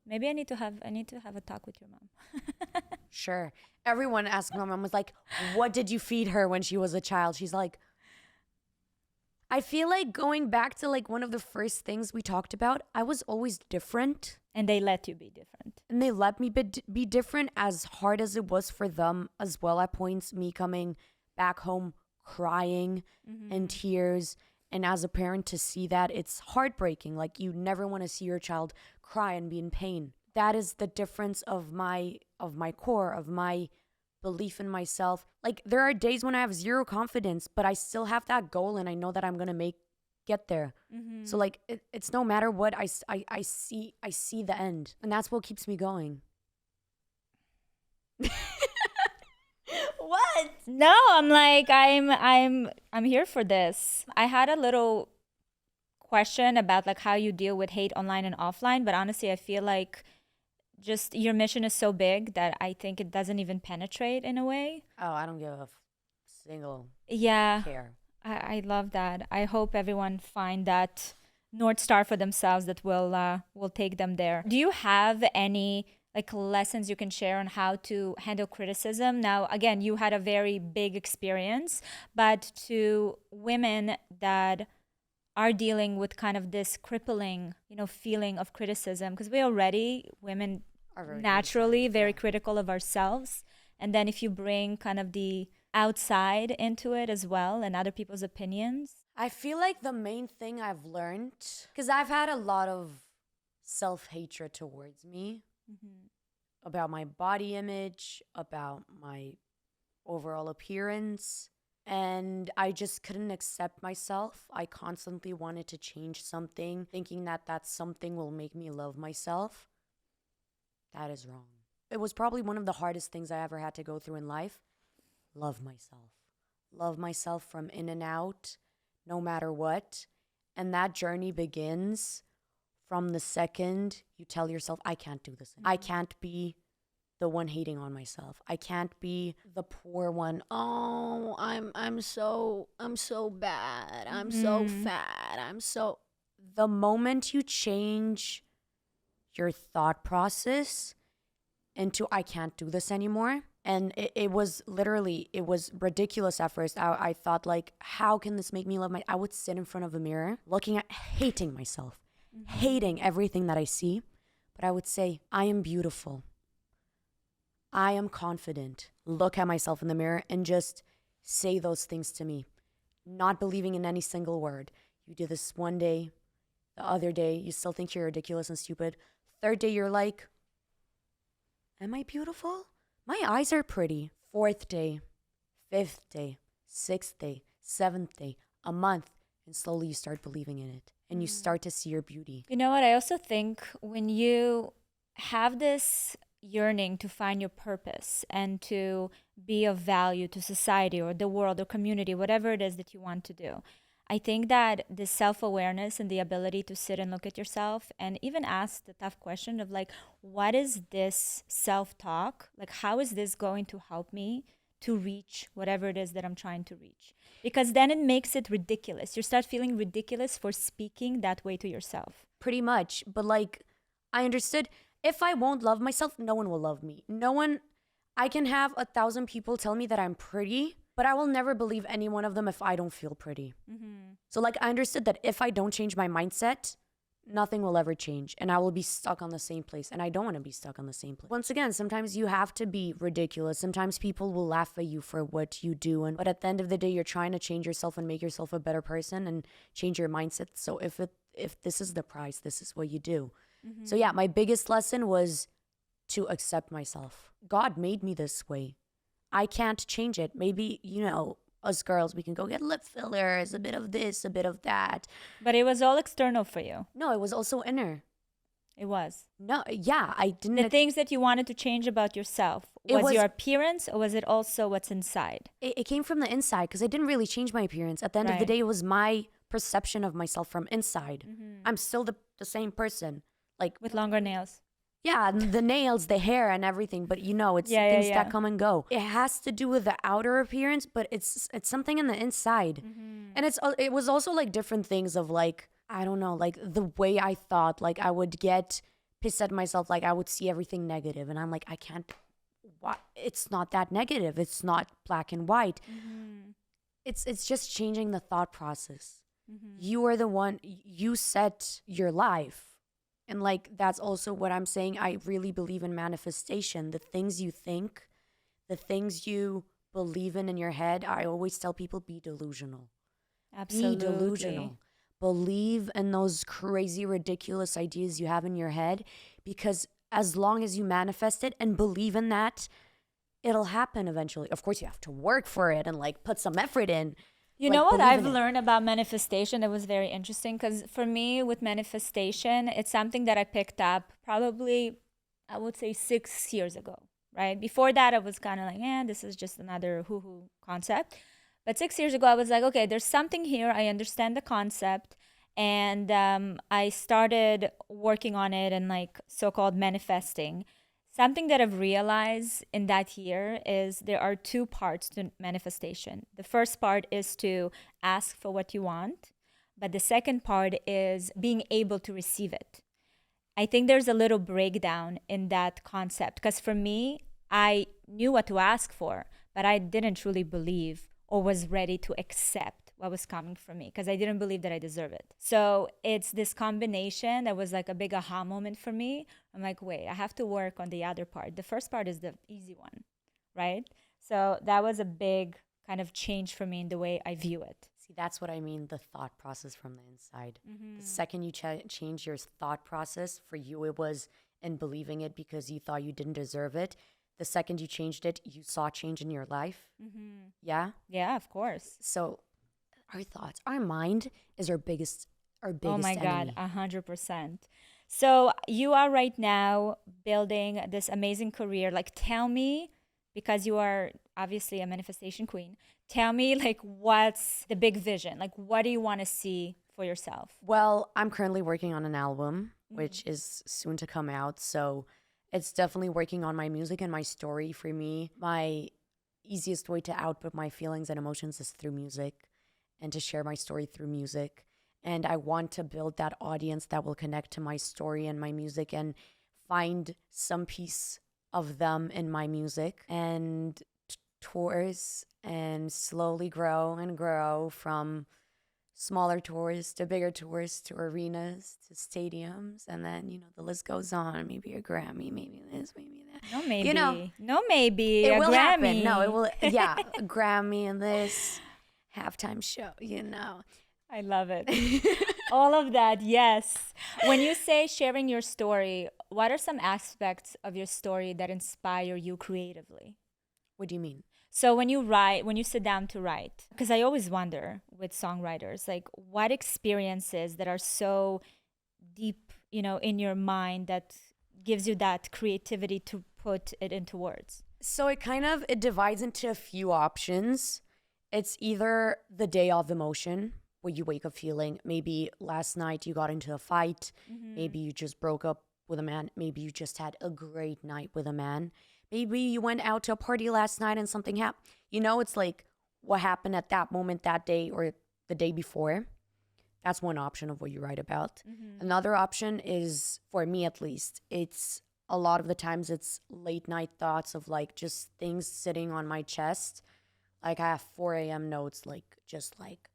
Maybe I need to have a talk with your mom. Sure. Everyone asked my mom was like, what did you feed her when she was a child? She's like, I feel like going back to like one of the first things we talked about, I was always different. And they let you be different. And they let me be different, as hard as it was for them as well at points, me coming back home crying in tears. And as a parent to see that, it's heartbreaking. Like you never want to see your child cry and be in pain. That is the difference of my core, of my belief in myself. Like there are days when I have zero confidence, but I still have that goal and I know that I'm going to get there. So like it's no matter what, I see the end, and that's what keeps me going. What? No, I'm like I'm here for this. I had a little question about like how you deal with hate online and offline, but honestly I feel like just your mission is so big that I think it doesn't even penetrate in a way. Oh, I don't give a single care. I love that. I hope everyone find that North Star for themselves that will take them there. Do you have any like lessons you can share on how to handle criticism? Now, again, you had a very big experience, but to women that are dealing with kind of this crippling, feeling of criticism, because women are naturally very critical of ourselves. And then if you bring kind of the outside into it as well and other people's opinions. I feel like the main thing I've learned, because I've had a lot of self-hatred towards me about my body image, about my overall appearance, and I just couldn't accept myself. I constantly wanted to change something, thinking that that something will make me love myself. That is wrong. It was probably one of the hardest things I ever had to go through in life. Love myself. Love myself from in and out, no matter what. And that journey begins from the second you tell yourself, I can't do this. I can't be the one hating on myself. I can't be the poor one. Oh, I'm so bad. I'm so fat. The moment you change your thought process into I can't do this anymore. And it was literally, it was ridiculous at first. I thought like, how can this make me love I would sit in front of a mirror looking at, hating myself, hating everything that I see. But I would say, I am beautiful. I am confident. Look at myself in the mirror and just say those things to me, not believing in any single word. You do this one day, the other day, you still think you're ridiculous and stupid. Third day, you're like, am I beautiful? My eyes are pretty. Fourth day, fifth day, sixth day, seventh day, a month, and slowly you start believing in it and you start to see your beauty. You know what? I also think when you have this yearning to find your purpose and to be of value to society or the world or community, whatever it is that you want to do, I think that the self-awareness and the ability to sit and look at yourself and even ask the tough question of like, what is this self-talk? Like, how is this going to help me to reach whatever it is that I'm trying to reach? Because then it makes it ridiculous. You start feeling ridiculous for speaking that way to yourself. Pretty much. But like, I understood if I won't love myself, no one will love me. I can have 1,000 people tell me that I'm pretty, but I will never believe any one of them if I don't feel pretty. So like, I understood that if I don't change my mindset, nothing will ever change and I will be stuck on the same place. And I don't want to be stuck on the same place. Once again, sometimes you have to be ridiculous. Sometimes people will laugh at you for what you do. But at the end of the day, you're trying to change yourself and make yourself a better person and change your mindset. So if this is the price, this is what you do. So yeah, my biggest lesson was to accept myself. God made me this way. I can't change it. Maybe, us girls, we can go get lip fillers, a bit of this, a bit of that. But it was all external for you. No, it was also inner. It was. No, yeah, I didn't. The things that you wanted to change about yourself, was your appearance or was it also what's inside? It came from the inside because I didn't really change my appearance. At the end of the day, it was my perception of myself from inside. I'm still the same person. Like with longer nails. Yeah, the nails, the hair and everything, but it's things that come and go. It has to do with the outer appearance, but it's something in the inside. And it was also like different things of like, I don't know, like the way I thought, like I would get pissed at myself, like I would see everything negative and I'm like, I can't, it's not that negative. It's not black and white. It's just changing the thought process. You are the one, you set your life. And like, that's also what I'm saying. I really believe in manifestation. The things you think, the things you believe in your head, I always tell people, be delusional. Absolutely. Be delusional. Believe in those crazy, ridiculous ideas you have in your head, because as long as you manifest it and believe in that, it'll happen eventually. Of course, you have to work for it and like put some effort in. You know what I've learned about manifestation that was very interesting? Because for me, with manifestation, it's something that I picked up probably, I would say 6 years ago, right? Before that, I was kind of like, this is just another hoo-hoo concept. But 6 years ago, I was like, okay, there's something here. I understand the concept. And I started working on it and like so-called manifesting. Something that I've realized in that year is there are 2 parts to manifestation. The first part is to ask for what you want, but the second part is being able to receive it. I think there's a little breakdown in that concept because for me, I knew what to ask for, but I didn't truly believe or was ready to accept what was coming from me because I didn't believe that I deserve it. So it's this combination that was like a big aha moment for me. I'm like, wait, I have to work on the other part. The first part is the easy one, right? So that was a big kind of change for me in the way I view it. See, that's what I mean, the thought process from the inside. The second you change your thought process, for you it was in believing it because you thought you didn't deserve it. The second you changed it, you saw change in your life. Yeah? Yeah, of course. So our thoughts, our mind is our biggest oh my enemy. God, 100%. So you are right now building this amazing career. Like, tell me, because you are obviously a manifestation queen, tell me like what's the big vision? Like, what do you want to see for yourself? Well, I'm currently working on an album, which is soon to come out. So it's definitely working on my music and my story. For me, my easiest way to output my feelings and emotions is through music, and to share my story through music. And I want to build that audience that will connect to my story and my music and find some piece of them in my music, and tours, and slowly grow and grow from smaller tours to bigger tours to arenas to stadiums, and then the list goes on. Maybe a Grammy, maybe this, maybe that. No, maybe. It A will Grammy. happen. No, it will. Yeah, a Grammy and this halftime show. I love it. All of that, yes. When you say sharing your story, what are some aspects of your story that inspire you creatively? What do you mean? So when you sit down to write, because I always wonder with songwriters, like what experiences that are so deep, in your mind that gives you that creativity to put it into words? So it divides into a few options. It's either the day of emotion, where you wake up feeling, maybe last night you got into a fight, maybe you just broke up with a man, maybe you just had a great night with a man. Maybe you went out to a party last night and something happened. It's like what happened at that moment, that day, or the day before. That's one option of what you write about. Another option is, for me at least, it's a lot of the times it's late night thoughts of like just things sitting on my chest. Like I have 4 a.m. notes, like just like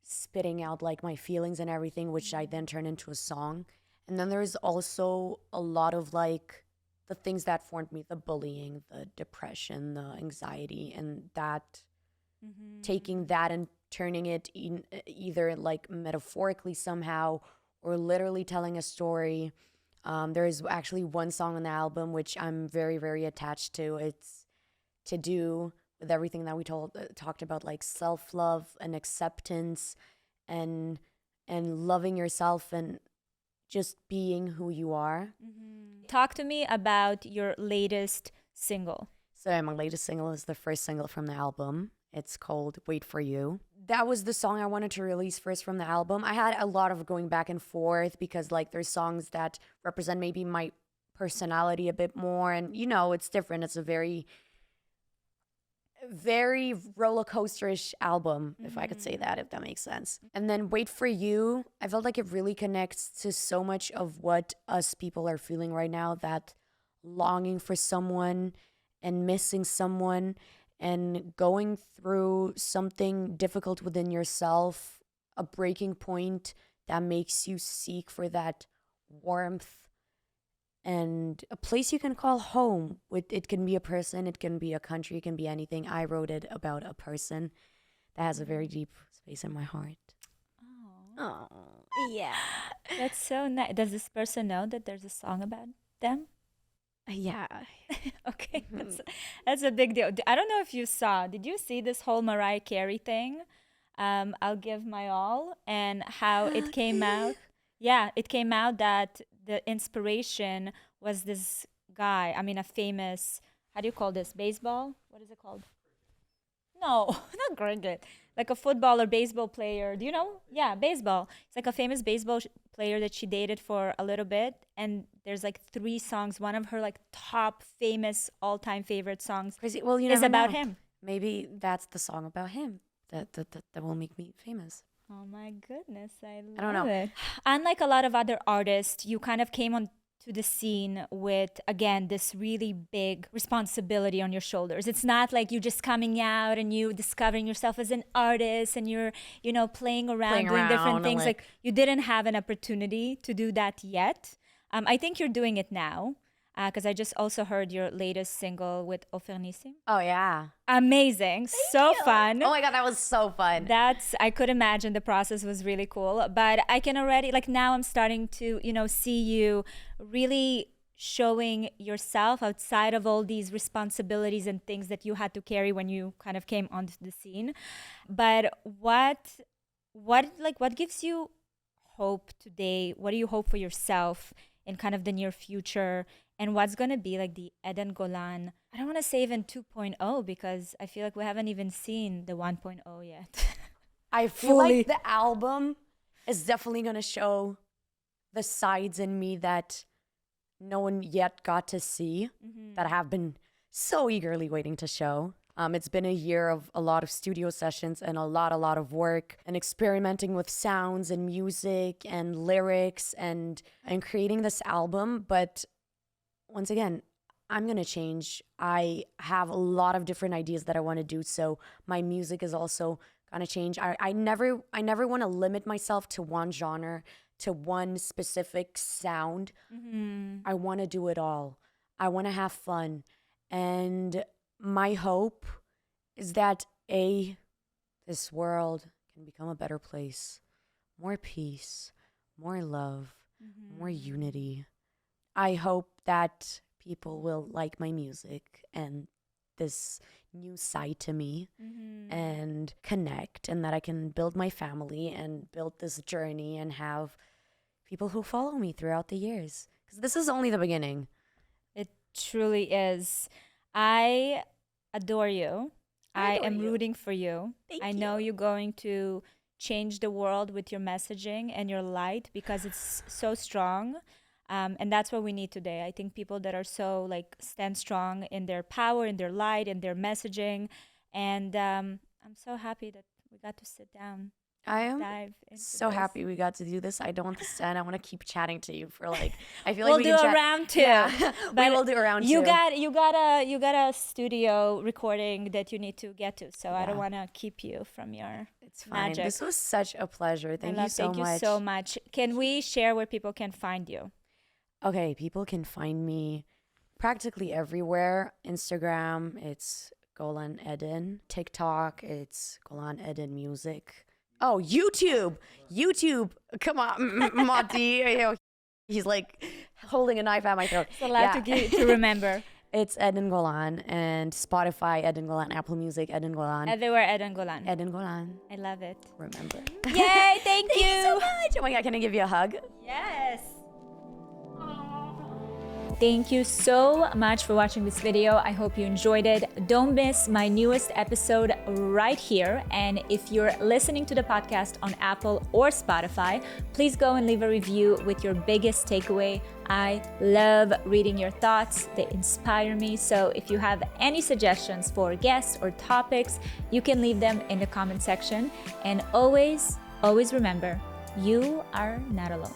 spitting out like my feelings and everything, which I then turn into a song. And then there's also a lot of like the things that formed me, the bullying, the depression, the anxiety, and that taking that and turning it either like metaphorically somehow or literally telling a story. There is actually one song on the album which I'm very, very attached to. It's to do with everything that we talked about, like self-love and acceptance and loving yourself and just being who you are. Talk to me about your latest single. So my latest single is the first single from the album. It's called Wait For You. That was the song I wanted to release first from the album. I had a lot of going back and forth because like there's songs that represent maybe my personality a bit more, and it's different. It's a very, very roller coasterish album, if I could say that, if that makes sense. And then Wait For You, I felt like it really connects to so much of what us people are feeling right now, that longing for someone and missing someone and going through something difficult within yourself, a breaking point that makes you seek for that warmth and a place you can call home. It can be a person, it can be a country, it can be anything. I wrote it about a person that has a very deep space in my heart. Oh, yeah. That's so nice. Does this person know that there's a song about them? Yeah. Okay, that's a big deal. I don't know if you saw. Did you see this whole Mariah Carey thing? I'll Give My All, and how it came out. Yeah, it came out that the inspiration was this guy. I mean, a famous, how do you call this? Baseball? What is it called? No, not cricket. Like a football or baseball player. Do you know? Yeah, baseball. It's like a famous baseball player that she dated for a little bit. And there's like 3 songs. One of her like top famous all-time favorite songs Crazy. Well, is about him. Maybe that's the song about him that will make me famous. Oh my goodness, I don't know. it. Unlike a lot of other artists, you kind of came on to the scene with, again, this really big responsibility on your shoulders. It's not like you just coming out and you discovering yourself as an artist and you're, playing around, doing different things. Like you didn't have an opportunity to do that yet. I think you're doing it now. Because I just also heard your latest single with Ofernissime. Oh, yeah. Amazing. So fun. Oh, my God, that was so fun. I could imagine the process was really cool. But I can already, now I'm starting to, see you really showing yourself outside of all these responsibilities and things that you had to carry when you kind of came onto the scene. But what gives you hope today? What do you hope for yourself in kind of the near future? And what's going to be like the Eden Golan, I don't want to say even 2.0 because I feel like we haven't even seen the 1.0 yet. I feel like the album is definitely going to show the sides in me that no one yet got to see that I have been so eagerly waiting to show. It's been a year of a lot of studio sessions and a lot of work and experimenting with sounds and music and lyrics and creating this album. But once again, I'm going to change. I have a lot of different ideas that I want to do. So my music is also going to change. I never want to limit myself to one genre, to one specific sound. I want to do it all. I want to have fun. And my hope is that this world can become a better place. More peace, more love, more unity. I hope that people will like my music and this new side to me and connect, and that I can build my family and build this journey and have people who follow me throughout the years. Because this is only the beginning. It truly is. I adore you. I am rooting for you. I know you're going to change the world with your messaging and your light, because it's so strong. And that's what we need today. I think people that are so stand strong in their power, in their light, in their messaging. And I'm so happy that we got to sit down. I am so happy we got to do this. I don't want to stand. I want to keep chatting to you for I feel like we'll do a round two. Yeah, we will do a round two. You got a studio recording that you need to get to. So I don't want to keep you from your It's fine. magic. This was such a pleasure. Thank you so much. Thank you so much. Can we share where people can find you? Okay, people can find me practically everywhere. Instagram, it's Golan Eden. TikTok, it's Golan Eden Music. Oh, YouTube. Come on, Mati. He's holding a knife at my throat. It's a lot to remember. It's Eden Golan, and Spotify, Eden Golan, Apple Music, Eden Golan. Everywhere, Eden Golan. Eden Golan. I love it. Remember. Yay, thank you. Thank you so much. Oh my God, can I give you a hug? Yes. Thank you so much for watching this video. I hope you enjoyed it. Don't miss my newest episode right here. And if you're listening to the podcast on Apple or Spotify, please go and leave a review with your biggest takeaway. I love reading your thoughts. They inspire me. So if you have any suggestions for guests or topics, you can leave them in the comment section. And always remember, you are not alone.